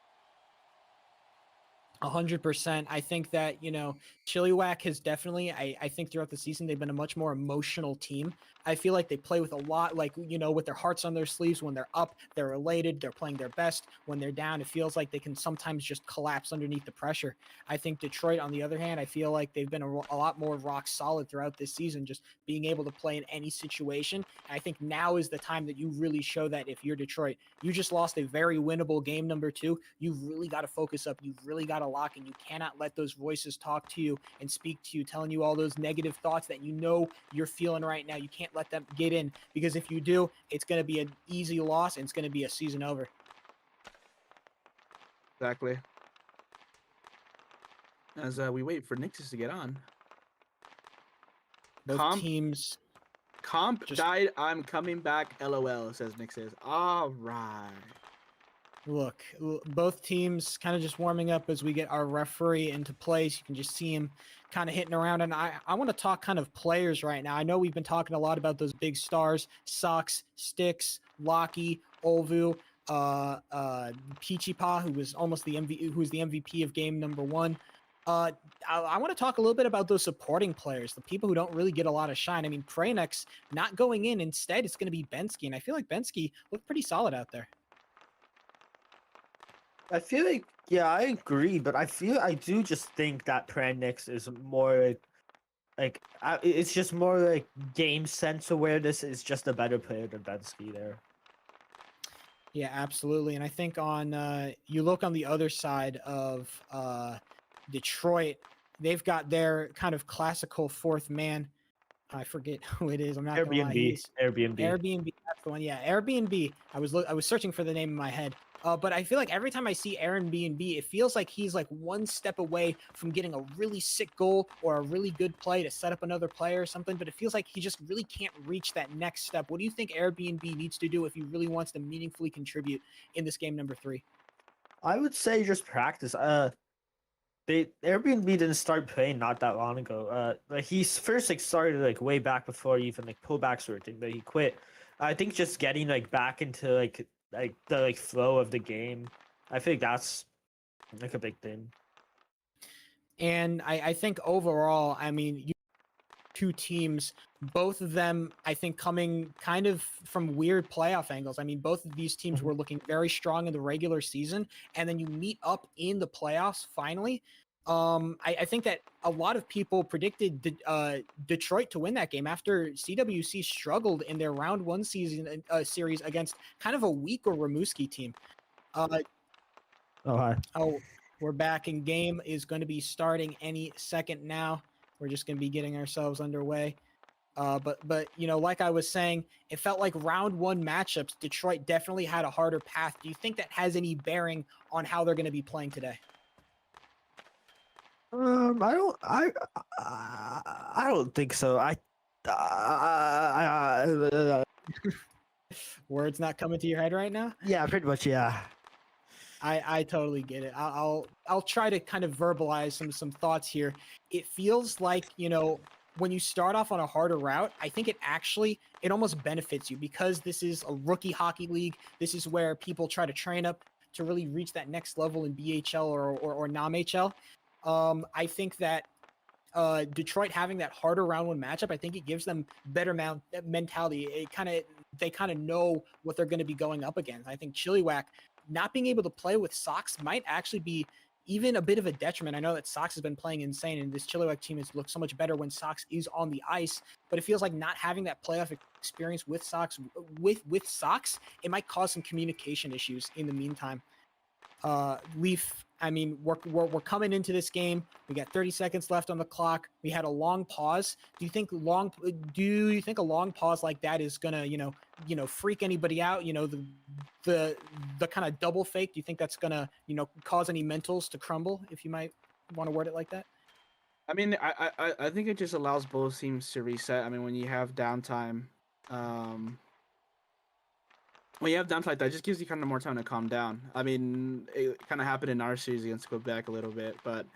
100%. I think that, Chilliwack has definitely, I think throughout the season, they've been a much more emotional team. I feel like they play with a lot, with their hearts on their sleeves. When they're up, they're elated, they're playing their best. When they're down, it feels like they can sometimes just collapse underneath the pressure. I think Detroit, on the other hand, I feel like they've been a lot more rock solid throughout this season, just being able to play in any situation. And I think now is the time that you really show that if you're Detroit. You just lost a very winnable game number 2. You've really got to focus up. You've really got to lock, and you cannot let those voices talk to you and speak to you, telling you all those negative thoughts that you're feeling right now. You can't let them get in, because if you do, it's going to be an easy loss and it's going to be a season over. Exactly. As we wait for Nixus to get on. Both teams. Comp Just- died. I'm coming back. LOL, says Nixus. All right. Look, both teams kind of just warming up as we get our referee into place. You can just see him kind of hitting around. And I want to talk kind of players right now. I know we've been talking a lot about those big stars, Sox, Sticks, Locky, Olvu, Pichipa, who was almost the MVP of game number 1. I want to talk a little bit about those supporting players, the people who don't really get a lot of shine. I mean, Pranex not going in. Instead, it's going to be Bensky. And I feel like Bensky looked pretty solid out there. I feel like, yeah, I agree, but I do just think that Pranix is more it's just more like game sense awareness is just a better player than Bensky there. Yeah, absolutely. And I think you look on the other side of Detroit, they've got their kind of classical 4th man. I forget who it is. I'm not gonna lie. Airbnb. Airbnb, that's the one. Yeah, Airbnb. I was searching for the name in my head. But I feel like every time I see Airbnb, it feels like he's like one step away from getting a really sick goal or a really good play to set up another player or something. But it feels like he just really can't reach that next step. What do you think Airbnb needs to do if he really wants to meaningfully contribute in this game number 3? I would say just practice. Airbnb didn't start playing not that long ago. He's first started way back before even pullbacks were a thing, but he quit. I think just getting back into the flow of the game. I think that's a big thing. And I think overall, I mean, 2 teams, both of them, I think, coming kind of from weird playoff angles. I mean, both of these teams were looking very strong in the regular season, and then you meet up in the playoffs finally. I think that a lot of people predicted Detroit to win that game after CWC struggled in their round 1 season series against kind of a weaker Rimouski team. Hi. We're back, and game is going to be starting any second now. We're just going to be getting ourselves underway. But like I was saying, it felt like round 1 matchups, Detroit definitely had a harder path. Do you think that has any bearing on how they're going to be playing today? I don't think so. Words not coming to your head right now? Yeah, pretty much. Yeah. I totally get it. I'll try to kind of verbalize some thoughts here. It feels like, when you start off on a harder route, I think it almost benefits you because this is a rookie hockey league. This is where people try to train up to really reach that next level in BHL or NAMHL. I think that Detroit having that harder round 1 matchup, I think it gives them better mentality. It kind of they kind of know what they're going to be going up against. I think Chilliwack not being able to play with Sox might actually be even a bit of a detriment. I know that Sox has been playing insane, and this Chilliwack team has looked so much better when Sox is on the ice. But it feels like not having that playoff experience with Sox, it might cause some communication issues in the meantime. Leaf, I mean, we're coming into this game. We got 30 seconds left on the clock. We had a long pause. Do you think a long pause like that is gonna, freak anybody out? The kind of double fake. Do you think that's gonna, cause any mentals to crumble, if you might want to word it like that? I mean, I think it just allows both teams to reset. I mean, when you have downtime, when you have downtime like that, it just gives you kind of more time to calm down. I mean, it kind of happened in our series against Quebec a little bit, but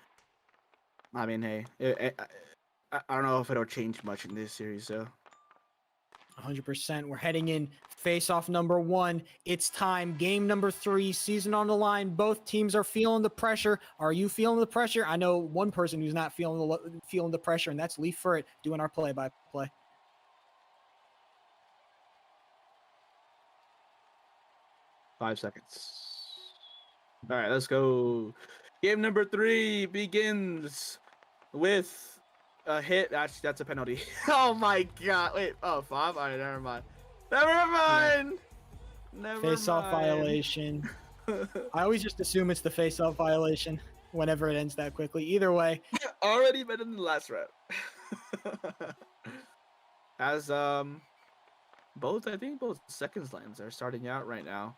I mean, hey, I don't know if it'll change much in this series, so. 100%. We're heading in face-off number 1. It's time. Game number 3. Season on the line. Both teams are feeling the pressure. Are you feeling the pressure? I know one person who's not feeling the pressure, and that's Leaf Furret doing our play-by-play. Five seconds. All right, let's go. Game number 3 begins with a hit. Actually, that's a penalty. Oh my god. Wait. Oh, 5? All right, never mind. Never mind. Face-off violation. I always just assume it's the face-off violation whenever it ends that quickly. Either way. Already been in the last round. As I think both seconds lines are starting out right now.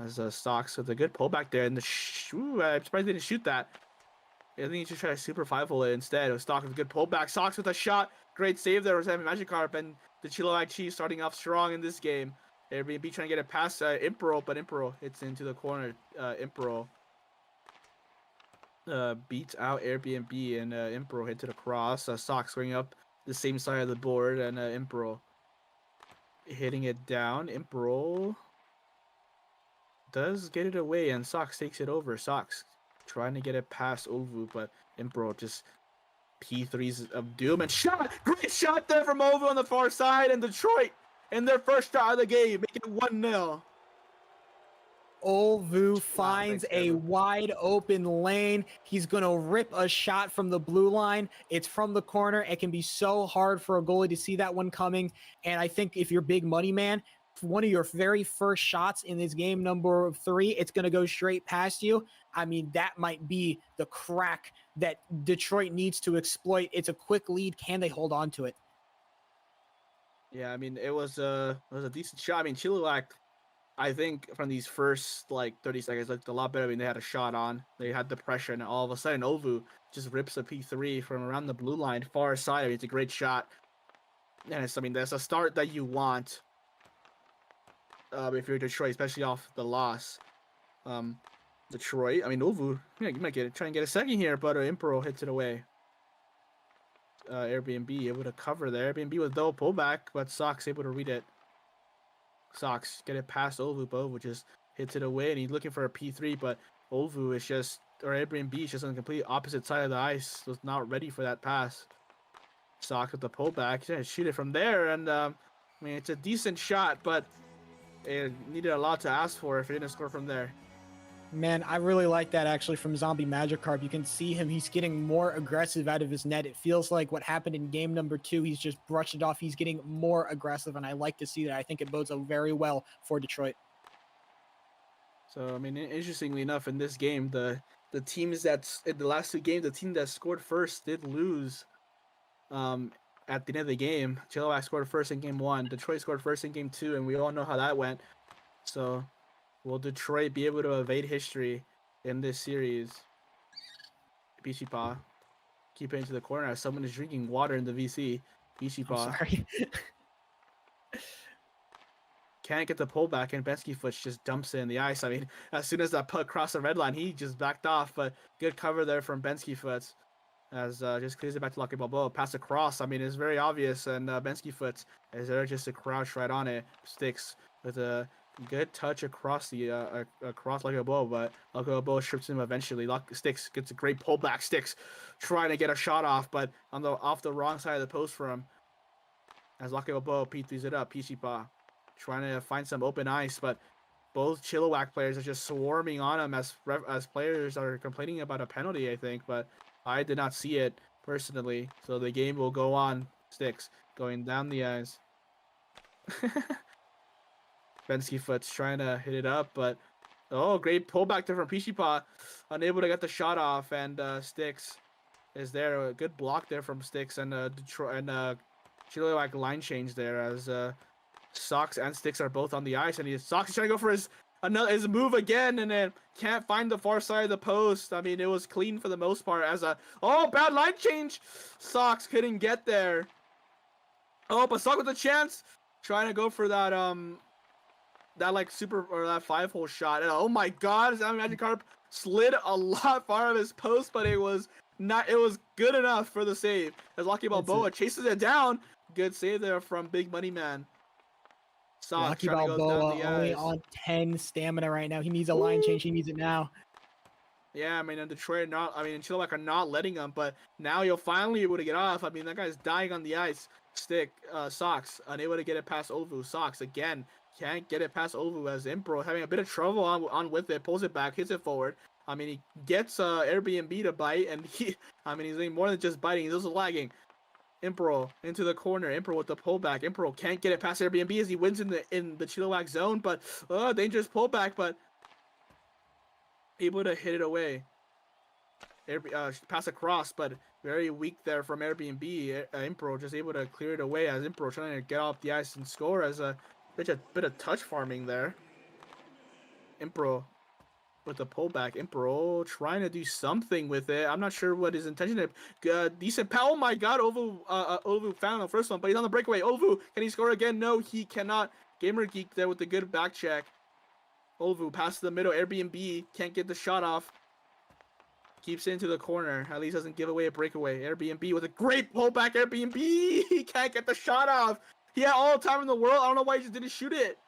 As Stocks with a good pullback there, and I'm surprised they didn't shoot that. I think he should try to super 5-hole it instead. It was Stocks with a good pullback. Stocks with a shot. Great save there. Was having Magikarp, and the Chilliwack Chiefs starting off strong in this game. Airbnb trying to get it past Impero, but Impero hits into the corner. Impero beats out Airbnb, and Impero hit to the cross. Stocks going up the same side of the board, and Impero hitting it down. Impero does get it away, and Sox takes it over. Sox trying to get it past Ovu, but Impero just P3s of doom and shot. Great shot there from Ovu on the far side, and Detroit in their first shot of the game, making it 1-0. Ovu finds a wide open lane. He's going to rip a shot from the blue line. It's from the corner. It can be so hard for a goalie to see that one coming. And I think if you're big money man, one of your very first shots in this game number 3, it's going to go straight past you. I mean, that might be the crack that Detroit needs to exploit. It's a quick lead. Can they hold on to it? Yeah, I mean, it was a decent shot. I mean, Chilliwack, I think from these first 30 seconds looked a lot better. I mean, they had a shot on. They had the pressure, and all of a sudden, Ovu just rips a P3 from around the blue line, far side. I mean, it's a great shot. And that's a start that you want. If you're Detroit, especially off the loss. Detroit, I mean, Ovu, yeah, you might try and get a second here, but Impero hits it away. Airbnb able to cover there. Airbnb with no pullback, but Sox able to read it. Sox get it past Ovu, but Ovu just hits it away, and he's looking for a P3, but Ovu is Airbnb is just on the complete opposite side of the ice, was not ready for that pass. Sox with the pullback, yeah, shoot it from there, and I mean, it's a decent shot, but it needed a lot to ask for if you're going to score from there. Man, I really like that actually from Zombie Magikarp. You can see him. He's getting more aggressive out of his net. It feels like what happened in game number 2. He's just brushed it off. He's getting more aggressive, and I like to see that. I think it bodes very well for Detroit. So, I mean, interestingly enough, in this game, the teams that's in the last 2 games, the team that scored first did lose. At the end of the game, Chilliwack scored first in game 1. Detroit scored first in game 2, and we all know how that went. So, will Detroit be able to evade history in this series? Bichipa, keep it into the corner as someone is drinking water in the VC. Bichipa. Sorry. Can't get the pullback, and Bensky Foots just dumps it in the ice. I mean, as soon as that puck crossed the red line, he just backed off, but good cover there from Bensky Foots. As just clears it back to Lucky Balboa, pass across. I mean, it's very obvious, and Bensky Foots is there just to crouch right on it. Sticks with a good touch across the across Lucky Balboa, but Lucky Balboa strips him eventually. Sticks gets a great pullback. Sticks trying to get a shot off, but off the wrong side of the post for him. as Lucky Balboa P3s it up. Pishipa trying to find some open ice, but both Chilliwack players are just swarming on him as players are complaining about a penalty, I think, but I did not see it personally. So the game will go on. Sticks going down the ice. Bensky Foot's trying to hit it up, but great pullback there from Pishipa, unable to get the shot off, and Sticks is there. A good block there from Sticks and Detroit and Chilliwack line change there as Sox and Sticks are both on the ice, and Sox is trying to go for his move again, and then can't find the far side of the post. I mean, it was clean for the most part as bad line change. Sox couldn't get there. But Sox with a chance, trying to go for that that like super or that 5-hole shot. And, oh my God, Magikarp slid a lot far of his post, but it was good enough for the save. As Lucky Balboa chases it down. Good save there from Big Money Man. Lucky Balboa only on 10 stamina right now. He needs a line change. He needs it now. Yeah, I mean, and Chilliwack are not letting him, but now you'll finally be able to get off. I mean, that guy's dying on the ice. Sox, unable to get it past Olvu. Sox, again, can't get it past Olvu as Impro having a bit of trouble on with it. Pulls it back, hits it forward. I mean, he gets Airbnb to bite, and he's doing more than just biting. He's also lagging. Impro into the corner. Impro with the pullback. Impro can't get it past Airbnb as he wins in the Chilliwack zone, but dangerous pullback, but able to hit it away. Pass across, but very weak there from Airbnb. Impro just able to clear it away as Impro trying to get off the ice and score as a bit of touch farming there. Impro with the pullback. Impro trying to do something with it. I'm not sure what his intention is. Decent power. Oh my God, Olvu found the first one, but he's on the breakaway. Olvu, can he score again? No, he cannot. Gamer Geek there with the good back check. Olvu past the middle. Airbnb can't get the shot off. Keeps it into the corner. At least doesn't give away a breakaway. Airbnb with a great pullback. Airbnb, he can't get the shot off. He had all the time in the world. I don't know why he just didn't shoot it.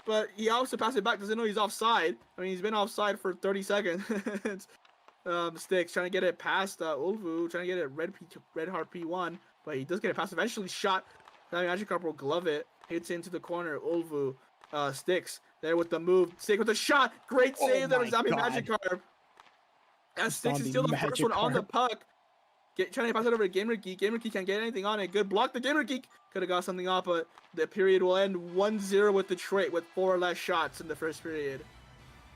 But he also passed it back. Doesn't know he's offside. I mean, he's been offside for 30 seconds. Sticks trying to get it past Olvu. Trying to get it Red Heart P1. But he does get it past. Eventually shot. Now Magikarp will glove it. Hits into the corner. Olvu. Sticks there with the move. Stick with the shot. Great save there with Zombie Magikarp. And Sticks is still the first one on the puck. Trying to pass it over to Gamer Geek. Gamer Geek can't get anything on it. Good block. The Gamer Geek could have got something off, but the period will end 1-0 with Detroit with 4 less shots in the first period.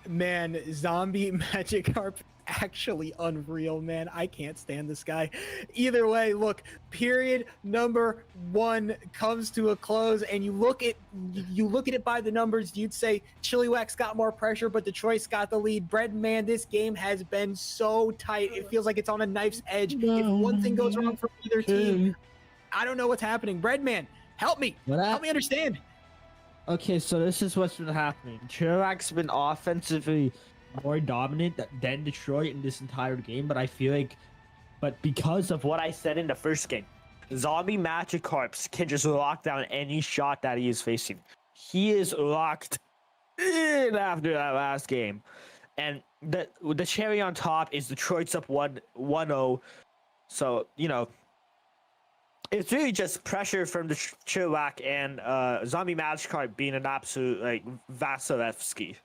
Man, Zombie Magikarp actually unreal, man. I can't stand this guy. Either way, look, period number 1 comes to a close, and you look at it by the numbers, you'd say Chilliwack's got more pressure, but Detroit's got the lead. Breadman, this game has been so tight. It feels like it's on a knife's edge. If one thing goes wrong for either team, I don't know what's happening. Breadman, help me. Help me understand. Okay, so this is what's been happening. Chilliwack's been offensively more dominant than Detroit in this entire game, but I feel like, because of what I said in the first game, Zombie Magikarp can just lock down any shot that he is facing. He is locked in after that last game. And the cherry on top is Detroit's up 1-0. So, it's really just pressure from the Chilliwack and Zombie Magikarp being an absolute Vasilevsky.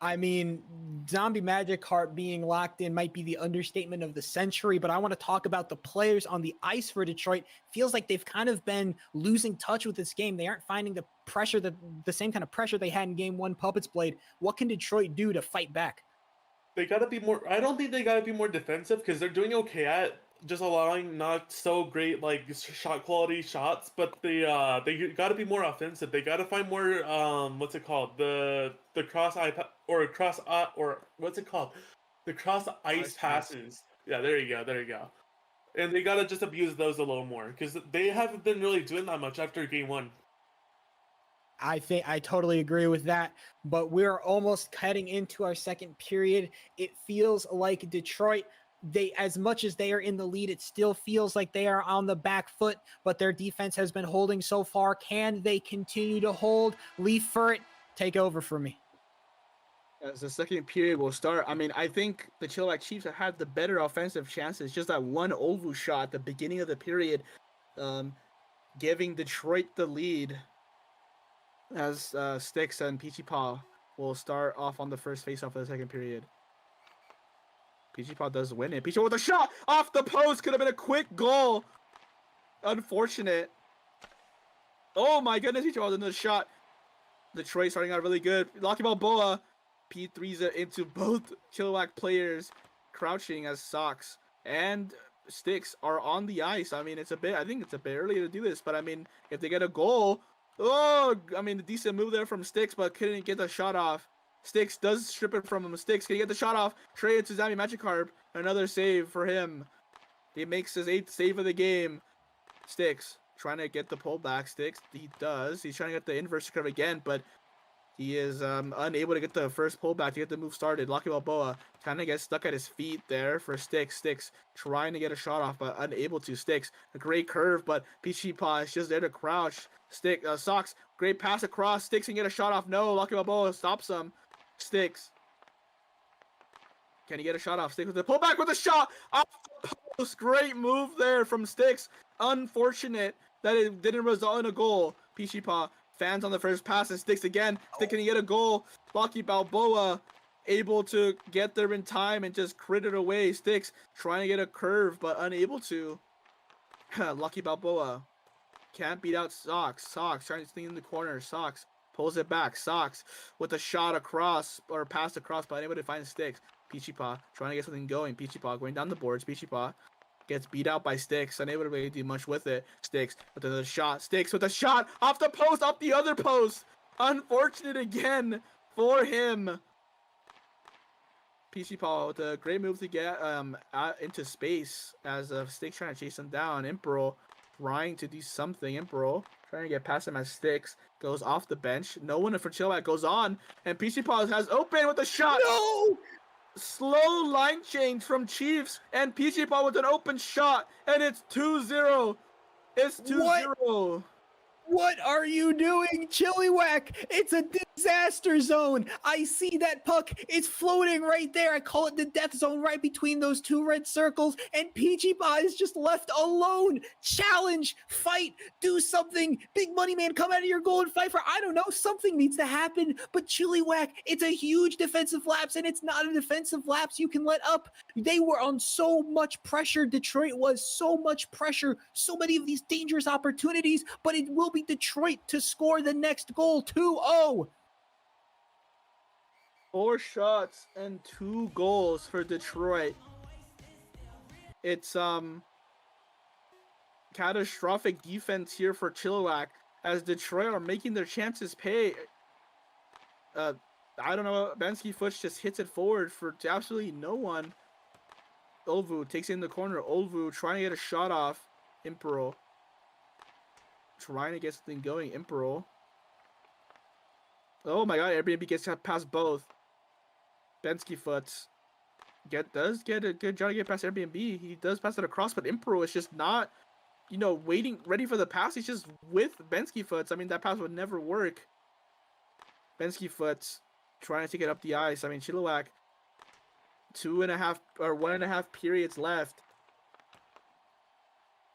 I mean, Zombie Magikarp being locked in might be the understatement of the century, but I want to talk about the players on the ice for Detroit. Feels like they've kind of been losing touch with this game. They aren't finding the pressure, the same kind of pressure they had in Game 1 Puppets Blade. What can Detroit do to fight back? They got to be more... I don't think they got to be more defensive because they're doing okay at just allowing not so great shot quality shots, but they got to be more offensive. They got to find more what's it called, the cross ice passes. Yeah, there you go. And they got to just abuse those a little more because they haven't been really doing that much after Game 1. I think I totally agree with that, but we're almost heading into our second period. It feels like Detroit, as much as they are in the lead, it still feels like they are on the back foot, but their defense has been holding so far. Can they continue to hold? Leaf Furt, take over for me. As the second period will start, I mean, I think the Chilliwack Chiefs have had the better offensive chances. Just that one Olvu shot at the beginning of the period giving Detroit the lead as Sticks and Peachy Paw will start off on the first faceoff of the second period. Peachy Paw does win it. Peachy Paw with a shot off the post. Could have been a quick goal. Unfortunate. Oh my goodness, Peachy Paw with another shot. Detroit starting out really good. Lucky Balboa P3s it into both Chilliwack players, crouching as Socks and Sticks are on the ice. I mean, I think it's a bit early to do this, but I mean, if they get a goal, a decent move there from Sticks, but couldn't get the shot off. Sticks does strip it from him. Sticks can get the shot off. Trade it to Zambi Magikarp. Another save for him. He makes his 8th save of the game. Sticks trying to get the pullback. Sticks, he does. He's trying to get the inverse curve again, but he is unable to get the first pullback to get the move started. Lucky Balboa kind of gets stuck at his feet there for Sticks. Sticks trying to get a shot off, but unable to. Sticks, a great curve, but Peachy Paw is just there to crouch. Socks, great pass across. Sticks can get a shot off. No, Lucky Balboa stops him. Sticks. Can he get a shot off? Sticks with the pullback with a shot off the post. Great move there from Sticks. Unfortunate that it didn't result in a goal. Peachy Paw fans on the first pass and Sticks again. Sticks can get a goal. Lucky Balboa able to get there in time and just crit it away. Sticks trying to get a curve but unable to. Lucky Balboa can't beat out Socks. Socks trying to stay in the corner. Socks pulls it back. Socks with a shot across or pass across but unable to find Sticks. Peachy Paw trying to get something going. Peachy Paw going down the boards. Peachy Paw gets beat out by Sticks, unable to really do much with it. Sticks with another shot. Sticks with a shot off the post, off the other post. Unfortunate again for him. Peachy Paw with a great move to get into space as Sticks trying to chase him down. Impero trying to do something. Impero trying to get past him as Sticks goes off the bench. No one for Chilliwack goes on, and Peachy Paw has open with a shot. No! Slow line change from Chiefs and Peachy Paw with an open shot, and it's 2-0. It's 2-0. What are you doing, Chilliwack? It's a disaster zone. I see that puck. It's floating right there. I call it the death zone right between those two red circles. And Peachy Paw is just left alone. Challenge, fight, do something. Big money man, come out of your goal and fight for, I don't know, something needs to happen. But Chilliwack, it's a huge defensive lapse, and it's not a defensive lapse you can let up. They were on so much pressure. Detroit was so much pressure. So many of these dangerous opportunities, but it will be Detroit to score the next goal. 2-0. 4 shots and 2 goals for Detroit. It's catastrophic defense here for Chilliwack as Detroit are making their chances pay. I don't know, Bensky Foots just hits it forward for absolutely no one. Olvu takes it in the corner. Olvu trying to get a shot off. Impero trying to get something going. Impero. Oh my god, Airbnb gets past both. Bensky Foots does get a good job to get past Airbnb. He does pass it across, but Impero is just not, waiting, ready for the pass. He's just with Bensky Foots. I mean, that pass would never work. Bensky Foots trying to take it up the ice. I mean, Chilliwack, 2.5 or 1.5 periods left.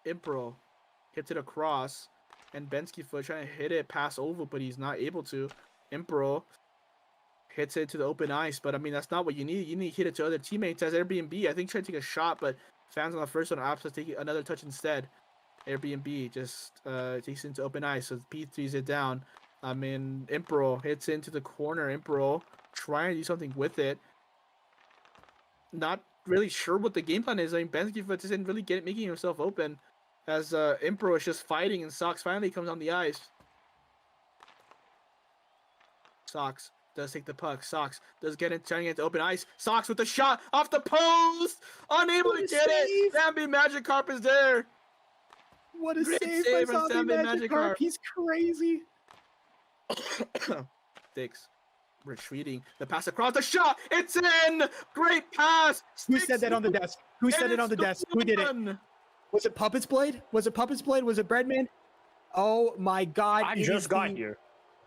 Impero hits it across, and Bensky Foot trying to hit it past over, but he's not able to. Impero hits it to the open ice, but I mean, that's not what you need. You need to hit it to other teammates. As Airbnb, I think, trying to take a shot, but fans on the first one are opposite taking another touch instead. Airbnb just takes it into open ice, so P3s it down. I mean, Impero hits into the corner. Impero trying to do something with it. Not really sure what the game plan is. I mean, Bensky Foot isn't really making himself open as Impero is just fighting, and Sox finally comes on the ice. Sox does take the puck. Sox does get it, trying to get to open ice. Sox with the shot off the post, unable to get it. Zambi Magikarp is there. What a Great save by from Zambi Magikarp. He's crazy. Sticks retreating. The pass across the shot. It's in. Great pass. Who said that on the desk? Who said it on the desk? Who did it? Was it Puppet's Blade? Was it Puppet's Blade? Was it Breadman? Oh my god. I just got here.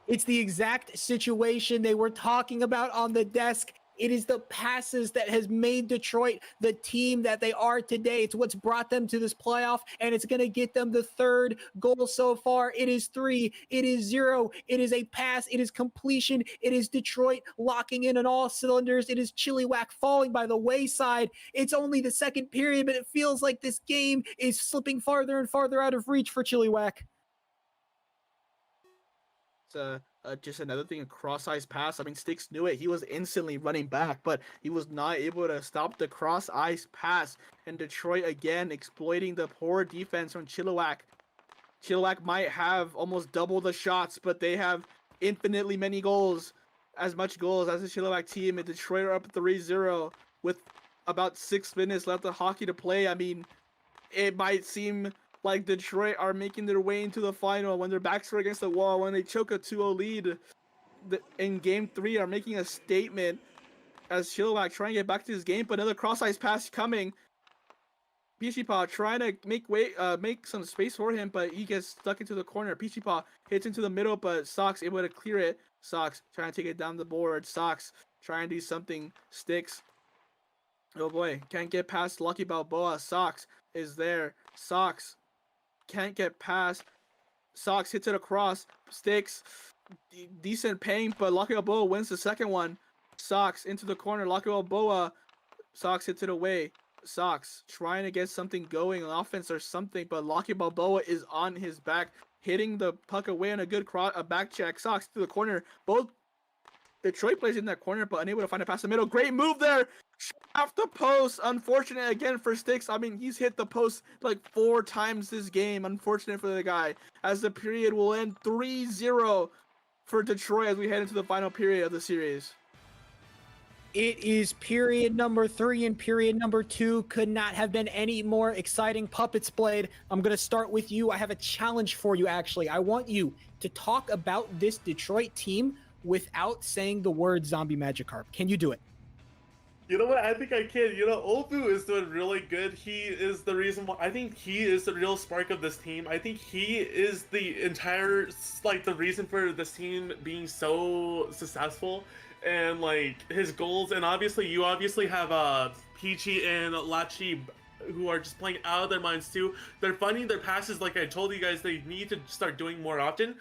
It's the exact situation they were talking about on the desk. It is the passes that has made Detroit the team that they are today. It's what's brought them to this playoff, and it's going to get them the third goal so far. It is 3. It is 0. It is a pass. It is completion. It is Detroit locking in on all cylinders. It is Chilliwack falling by the wayside. It's only the second period, but it feels like this game is slipping farther and farther out of reach for Chilliwack. Just another thing, a cross-ice pass. I mean, Sticks knew it. He was instantly running back, but he was not able to stop the cross-ice pass. And Detroit, again, exploiting the poor defense from Chilliwack. Chilliwack might have almost double the shots, but they have infinitely many goals. As much goals as the Chilliwack team. And Detroit are up 3-0 with about 6 minutes left of hockey to play. I mean, it might seem like Detroit are making their way into the final when their backs are against the wall, when they choke a 2-0 lead in Game 3, are making a statement as Chilliwack trying to get back to this game, but another cross-ice pass coming. Pichipa trying to make some space for him, but he gets stuck into the corner. Pichipa hits into the middle, but Sox able to clear it. Sox trying to take it down the board. Sox trying to do something. Sticks. Oh boy, can't get past Lucky Balboa. Sox is there. Sox can't get past. Sox hits it across. Sticks. Decent paint, but Lucky Balboa wins the second one. Sox into the corner. Lucky Balboa. Sox hits it away. Sox trying to get something going on offense or something, but Lucky Balboa is on his back, hitting the puck away on a good back check. Sox to the corner. Both Detroit players in that corner, but unable to find a pass in the middle. Great move there. Off the post. Unfortunate again for Sticks. I mean, he's hit the post like 4 times this game. Unfortunate for the guy. As the period will end 3-0 for Detroit as we head into the final period of the series. It is period number 3 and period number 2 could not have been any more exciting. Puppets Blade, I'm going to start with you. I have a challenge for you, actually. I want you to talk about this Detroit team without saying the word zombie Magikarp. Can you do it? You know what? I think I can. You know, Obu is doing really good. He is the reason why. I think he is the real spark of this team. I think he is the entire, like, the reason for this team being so successful. And, like, his goals. And obviously, you obviously have Peachy and Lachi, who are just playing out of their minds too. They're finding their passes, like I told you guys, they need to start doing more often.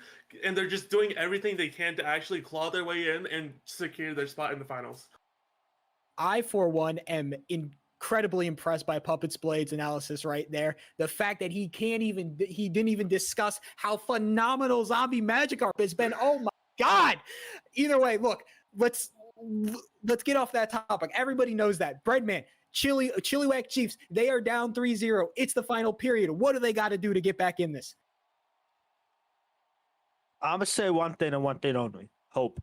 And they're just doing everything they can to actually claw their way in and secure their spot in the finals. I, for one, am incredibly impressed by Puppets Blade's analysis right there. The fact that he didn't even discuss how phenomenal Zombie Magikarp has been. Oh my God. Either way, look, let's get off that topic. Everybody knows that. Breadman, Chilliwack Chiefs, they are down 3-0. It's the final period. What do they got to do to get back in this? I'm going to say one thing and one thing only. Hope.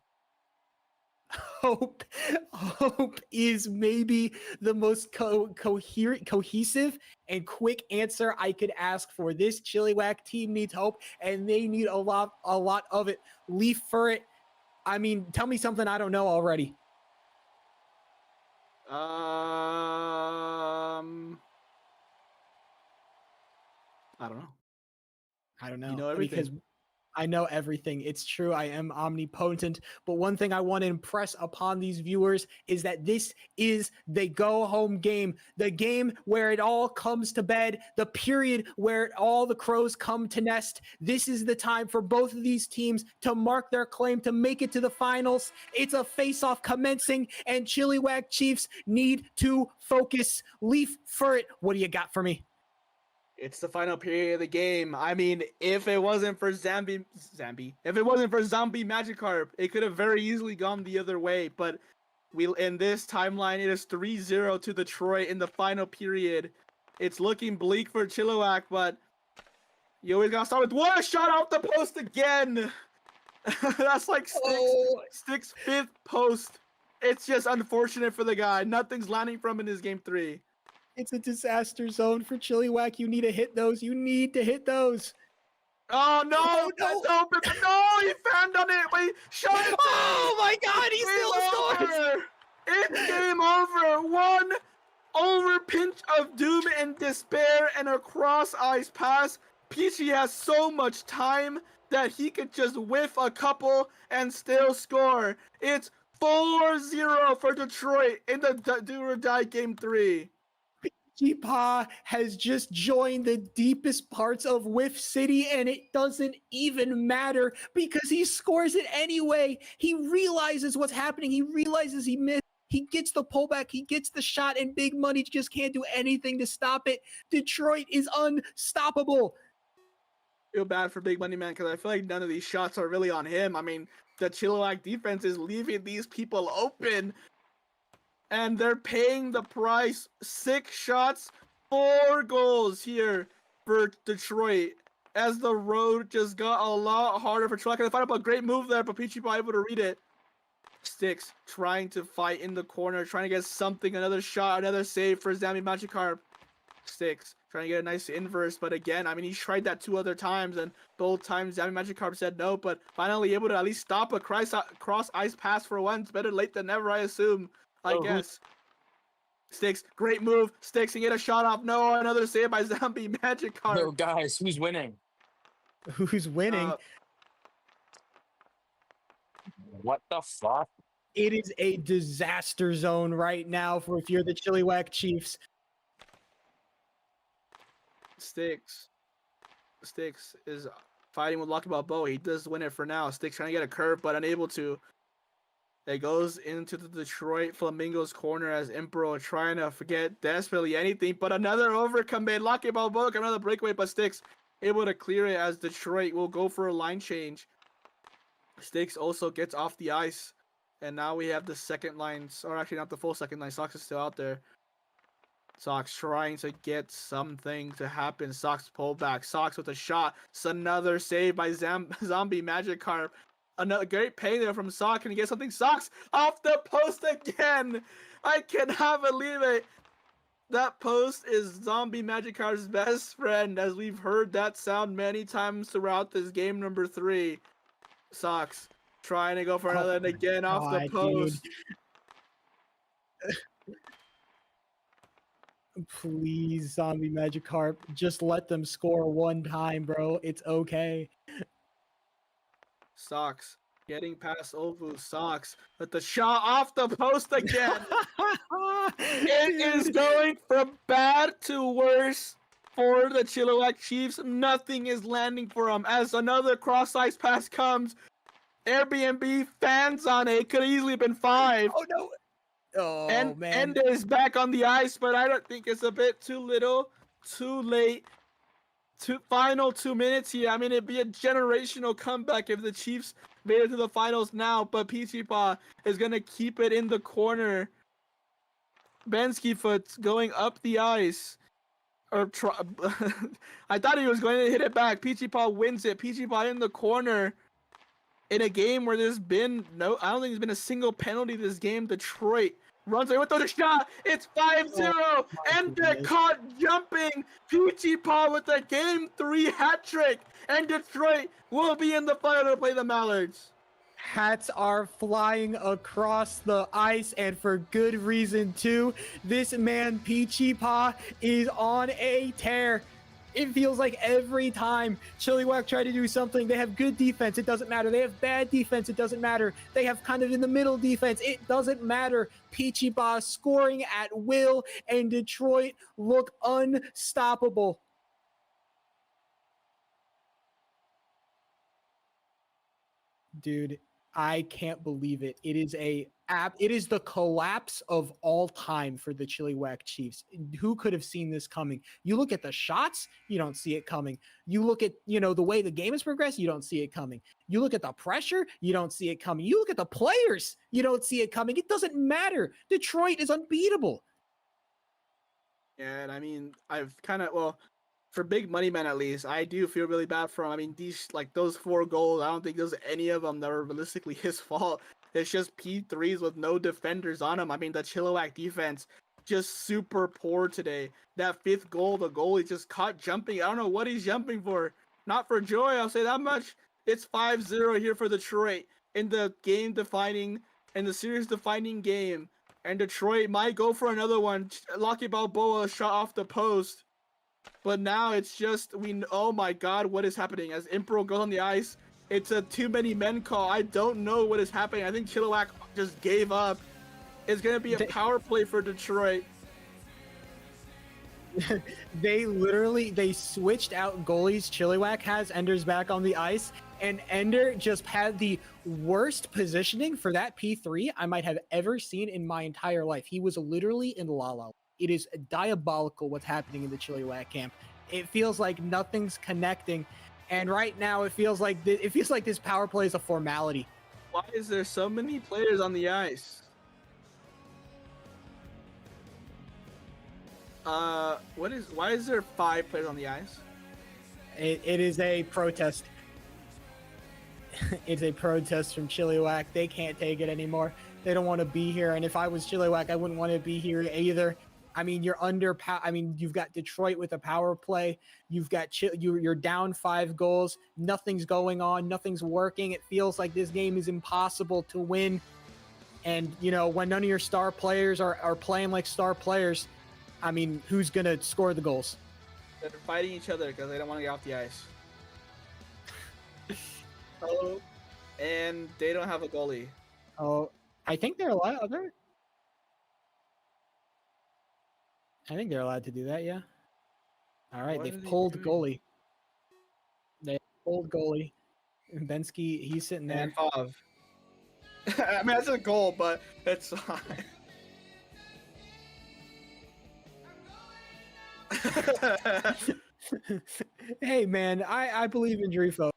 Hope is maybe the most cohesive and quick answer I could ask for. This Chilliwack team needs hope, and they need a lot of it. Leaf for it. I mean, tell me something I don't know already. I don't know. I don't know. You know everything. Because I know everything. It's true. I am omnipotent. But one thing I want to impress upon these viewers is that this is the go-home game, the game where it all comes to bed, the period where all the crows come to nest. This is the time for both of these teams to mark their claim to make it to the finals. It's a face-off commencing, and Chilliwack Chiefs need to focus. Leaf for it. What do you got for me? It's the final period of the game. I mean, if it wasn't for Zombie Magikarp, it could have very easily gone the other way. But in this timeline, it is 3-0 to Detroit in the final period. It's looking bleak for Chilliwack, but you always gotta start with what a shot off the post again. That's like Sticks' 5th post. It's just unfortunate for the guy. Nothing's landing from in his game 3. It's a disaster zone for Chilliwack. You need to hit those. You need to hit those. Oh, no. That's open. No, he found on it. Wait, shut up. Oh, my God. He still scores. It's game over. One over pinch of doom and despair and a cross-ice pass. Peachy has so much time that he could just whiff a couple and still score. It's 4-0 for Detroit in the do or die game 3. Peachy has just joined the deepest parts of Whiff City, and it doesn't even matter because he scores it anyway. He realizes what's happening. He realizes he missed. He gets the pullback. He gets the shot, and Big Money just can't do anything to stop it. Detroit is unstoppable. Feel bad for Big Money Man because I feel like none of these shots are really on him. I mean, the Chilliwack defense is leaving these people open, and they're paying the price. 6 shots, 4 goals here for Detroit as the road just got a lot harder for Chilliwack. They find up a great move there, but Peachy Pie able to read it. Sticks trying to fight in the corner, trying to get something, another shot, another save for Zambi Magikarp. Sticks trying to get a nice inverse, but again, I mean, he tried that 2 other times, and both times Zambi Magikarp said no, but finally able to at least stop a cross ice pass for once. Better late than never, I assume. I guess. Sticks, great move. Sticks can get a shot off. No, another save by Zambi Magikarp. Yo, guys, who's winning? Who's winning? What the fuck? It is a disaster zone right now for if you're the Chilliwack Chiefs. Sticks is fighting with Lucky Balboa. He does win it for now. Sticks trying to get a curve, but unable to. It goes into the Detroit Flamingos corner as Impro trying to forget desperately anything, but another overcommit. Lucky Balboa, another breakaway, but Sticks able to clear it as Detroit will go for a line change. Sticks also gets off the ice, and now we have the second line, or actually not the full second line. Sox is still out there. Sox trying to get something to happen. Sox pull back. Sox with a shot. It's another save by Zombie Magikarp. Another great pay there from Sox. Can he get something? Sox off the post again. I cannot believe it. That post is Zombie Magikarp's best friend, as we've heard that sound many times throughout this game number 3. Sox trying to go for another, and again off the post. Please, Zombie Magikarp, just let them score one time, bro. It's okay. Sox getting past Ovu. Sox with the shot off the post again. It is going from bad to worse for the Chilliwack Chiefs. Nothing is landing for them as another cross-ice pass comes. Airbnb fans on it. Could have easily been 5. Oh, no. Oh, and man. Enda is back on the ice, but I don't think it's a bit too little, too late. Final 2 minutes here. I mean, it'd be a generational comeback if the Chiefs made it to the finals now, but Peachy Paw is going to keep it in the corner. Bensky Foot going up the ice. I thought he was going to hit it back. Peachy Paw wins it. Peachy Paw in the corner. In a game where there's been I don't think there's been a single penalty this game. Detroit runs away with the shot. It's 5-0, and they're caught jumping. Peachy Paw with the game 3 hat trick, and Detroit will be in the final to play the Mallards. Hats are flying across the ice, and for good reason too. This man Peachy Paw is on a tear. It feels like every time Chilliwack try to do something, they have good defense, it doesn't matter. They have bad defense, it doesn't matter. They have kind of in the middle defense, it doesn't matter. Peachy Paw scoring at will, and Detroit look unstoppable. Dude, I can't believe it. It is the collapse of all time for the Chilliwack Chiefs. Who could have seen this coming? You look at the shots, you don't see it coming. You look at, the way the game has progressed, you don't see it coming. You look at the pressure, you don't see it coming. You look at the players, you don't see it coming. It doesn't matter. Detroit is unbeatable. Yeah, and I mean, for Big Money Man at least, I do feel really bad for him. I mean, those 4 goals, I don't think there's any of them that were realistically his fault. It's just P3s with no defenders on them. I mean, the Chilliwack defense just super poor today. That 5th goal, the goalie just caught jumping. I don't know what he's jumping for. Not for joy, I'll say that much. It's 5-0 here for Detroit in the series-defining game. And Detroit might go for another one. Lucky Balboa shot off the post. But now it's just, oh my god, what is happening? As Impro goes on the ice, it's a too many men call. I don't know what is happening. I think Chilliwack just gave up. It's gonna be a power play for Detroit. They switched out goalies. Chilliwack has Ender's back on the ice, and Ender just had the worst positioning for that P3 I might have ever seen in my entire life. He was literally in La La. It is diabolical what's happening in the Chilliwack camp. It feels like nothing's connecting, and right now it feels like this power play is a formality. Why is there so many players on the ice? Why is there 5 players on the ice? It is a protest. It's a protest from Chilliwack. They can't take it anymore. They don't want to be here. And if I was Chilliwack, I wouldn't want to be here either. I mean, you've got Detroit with a power play. You've got you're down 5 goals. Nothing's going on. Nothing's working. It feels like this game is impossible to win. And when none of your star players are playing like star players, I mean, who's gonna score the goals? They're fighting each other because they don't want to get off the ice. Oh, and they don't have a goalie. Oh, I think they're allowed. I think they're allowed to do that. Yeah. All right, they've pulled goalie. They pulled goalie. Bensky, he's sitting there. And Fav. I mean, that's a goal, but that's fine. Hey man, I believe in Drifo.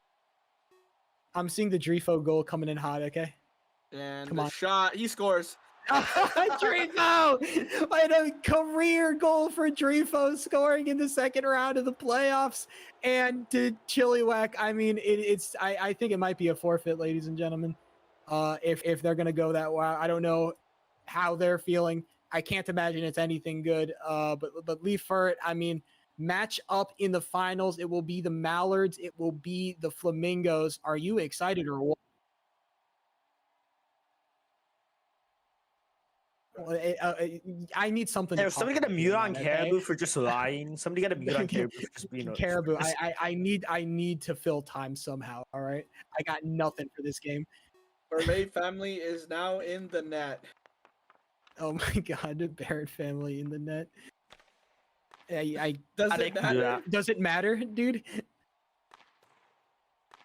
I'm seeing the Drifo goal coming in hot. Okay. And Come the on. shot, he scores. Drifo! I had a career goal for Drifo scoring in the second round of the playoffs, and to Chilliwack. I mean, I think it might be a forfeit, ladies and gentlemen. If they're gonna go that way, I don't know how they're feeling. I can't imagine it's anything good. But Lee Furt, I mean, match up in the finals. It will be the Mallards. It will be the Flamingos. Are you excited or what? I need something. Hey, to somebody talk get a mute about, on okay? Caribou for just lying. Somebody get a mute on Caribou for just being Caribou. I need to fill time somehow. All right, I got nothing for this game. Barret family is now in the net. Oh my god, the Barrett family in the net. Does it matter? Does it matter, dude?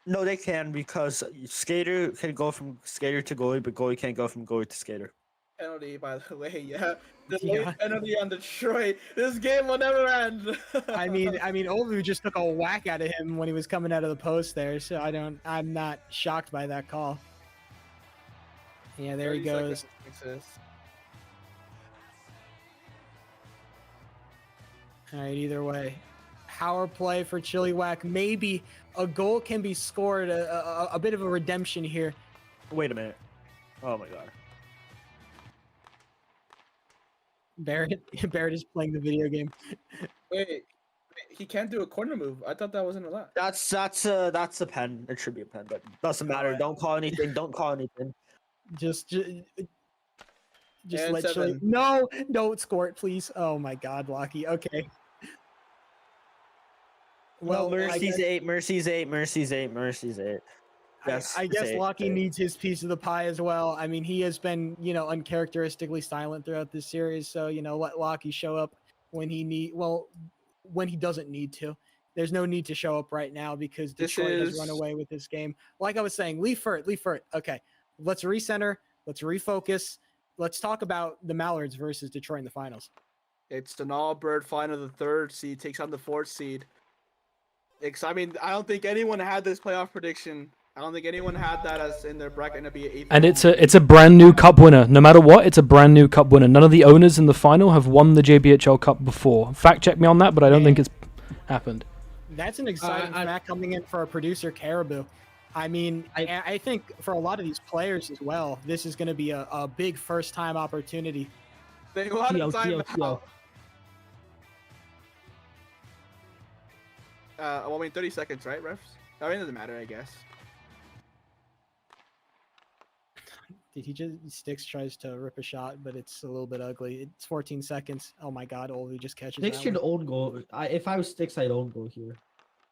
No, they can because skater can go from skater to goalie, but goalie can't go from goalie to skater. Penalty, by the way, yeah. The Yeah. late penalty on Detroit. This game will never end. I mean, Olu just took a whack out of him when he was coming out of the post there, so I'm not shocked by that call. Yeah, there he 30 goes. seconds to fix this. All right, either way. Power play for Chilliwack. Maybe a goal can be scored, a bit of a redemption here. Wait a minute. Oh my god. Barrett is playing the video game. Wait, he can't do a corner move. I thought that wasn't allowed. That's a pen. It should be a pen, but doesn't matter. Alright. Don't call anything. Don't call anything. Just And let 7. No, don't score it, please. Oh my god, Locky. Okay. Well, I Mercy's guess- 8, Mercy's 8, Mercy's 8, Mercy's 8. Yes, I it's guess 8, Locky it's 8. needs his piece of the pie as well. I mean, he has been, uncharacteristically silent throughout this series. So, let Locky show up when when he doesn't need to. There's no need to show up right now because Detroit has run away with this game. Like I was saying, Lee Furt. Okay, let's recenter. Let's refocus. Let's talk about the Mallards versus Detroit in the finals. It's an all-bird final. The 3rd seed takes on the 4th seed. I mean, I don't think anyone had this playoff prediction. I don't think anyone had that as in their bracket to be an 8th. And it's a brand new cup winner. No matter what, it's a brand new cup winner. None of the owners in the final have won the JBHL Cup before. Fact check me on that, but I don't think it's happened. That's an exciting fact coming in for our producer Caribou. I mean, I think for a lot of these players as well, this is going to be a big first-time opportunity. They want to time out. Well, I mean, 30 seconds, right, refs? I mean, it doesn't matter, I guess. Did he just Sticks tries to rip a shot, but it's a little bit ugly. It's 14 seconds. Oh my God, Olu just catches Sticks that should one. own goal. If I was Sticks, I'd own goal here.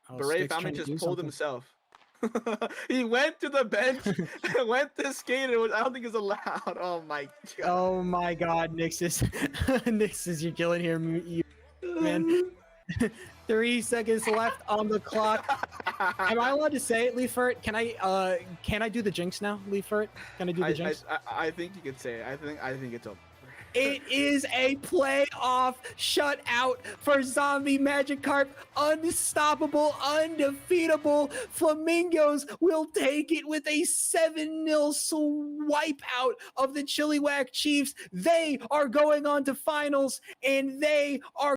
Oh, Barret Sticks family trying to just do pulled something. himself. He went to the bench, went to skate, and I don't think it's allowed. Oh my god. Oh my God, Nixus. Nixus, you're killing here, man. 3 seconds left on the clock. Am I allowed to say it, Leafert? Can I do the jinx now, Leafert? Can I do the jinx? I think you could say it. I think it's over. It is a playoff shutout for Zombie Magikarp. Unstoppable, undefeatable. Flamingos will take it with a 7-0 swipe out of the Chilliwack Chiefs. They are going on to finals, and they are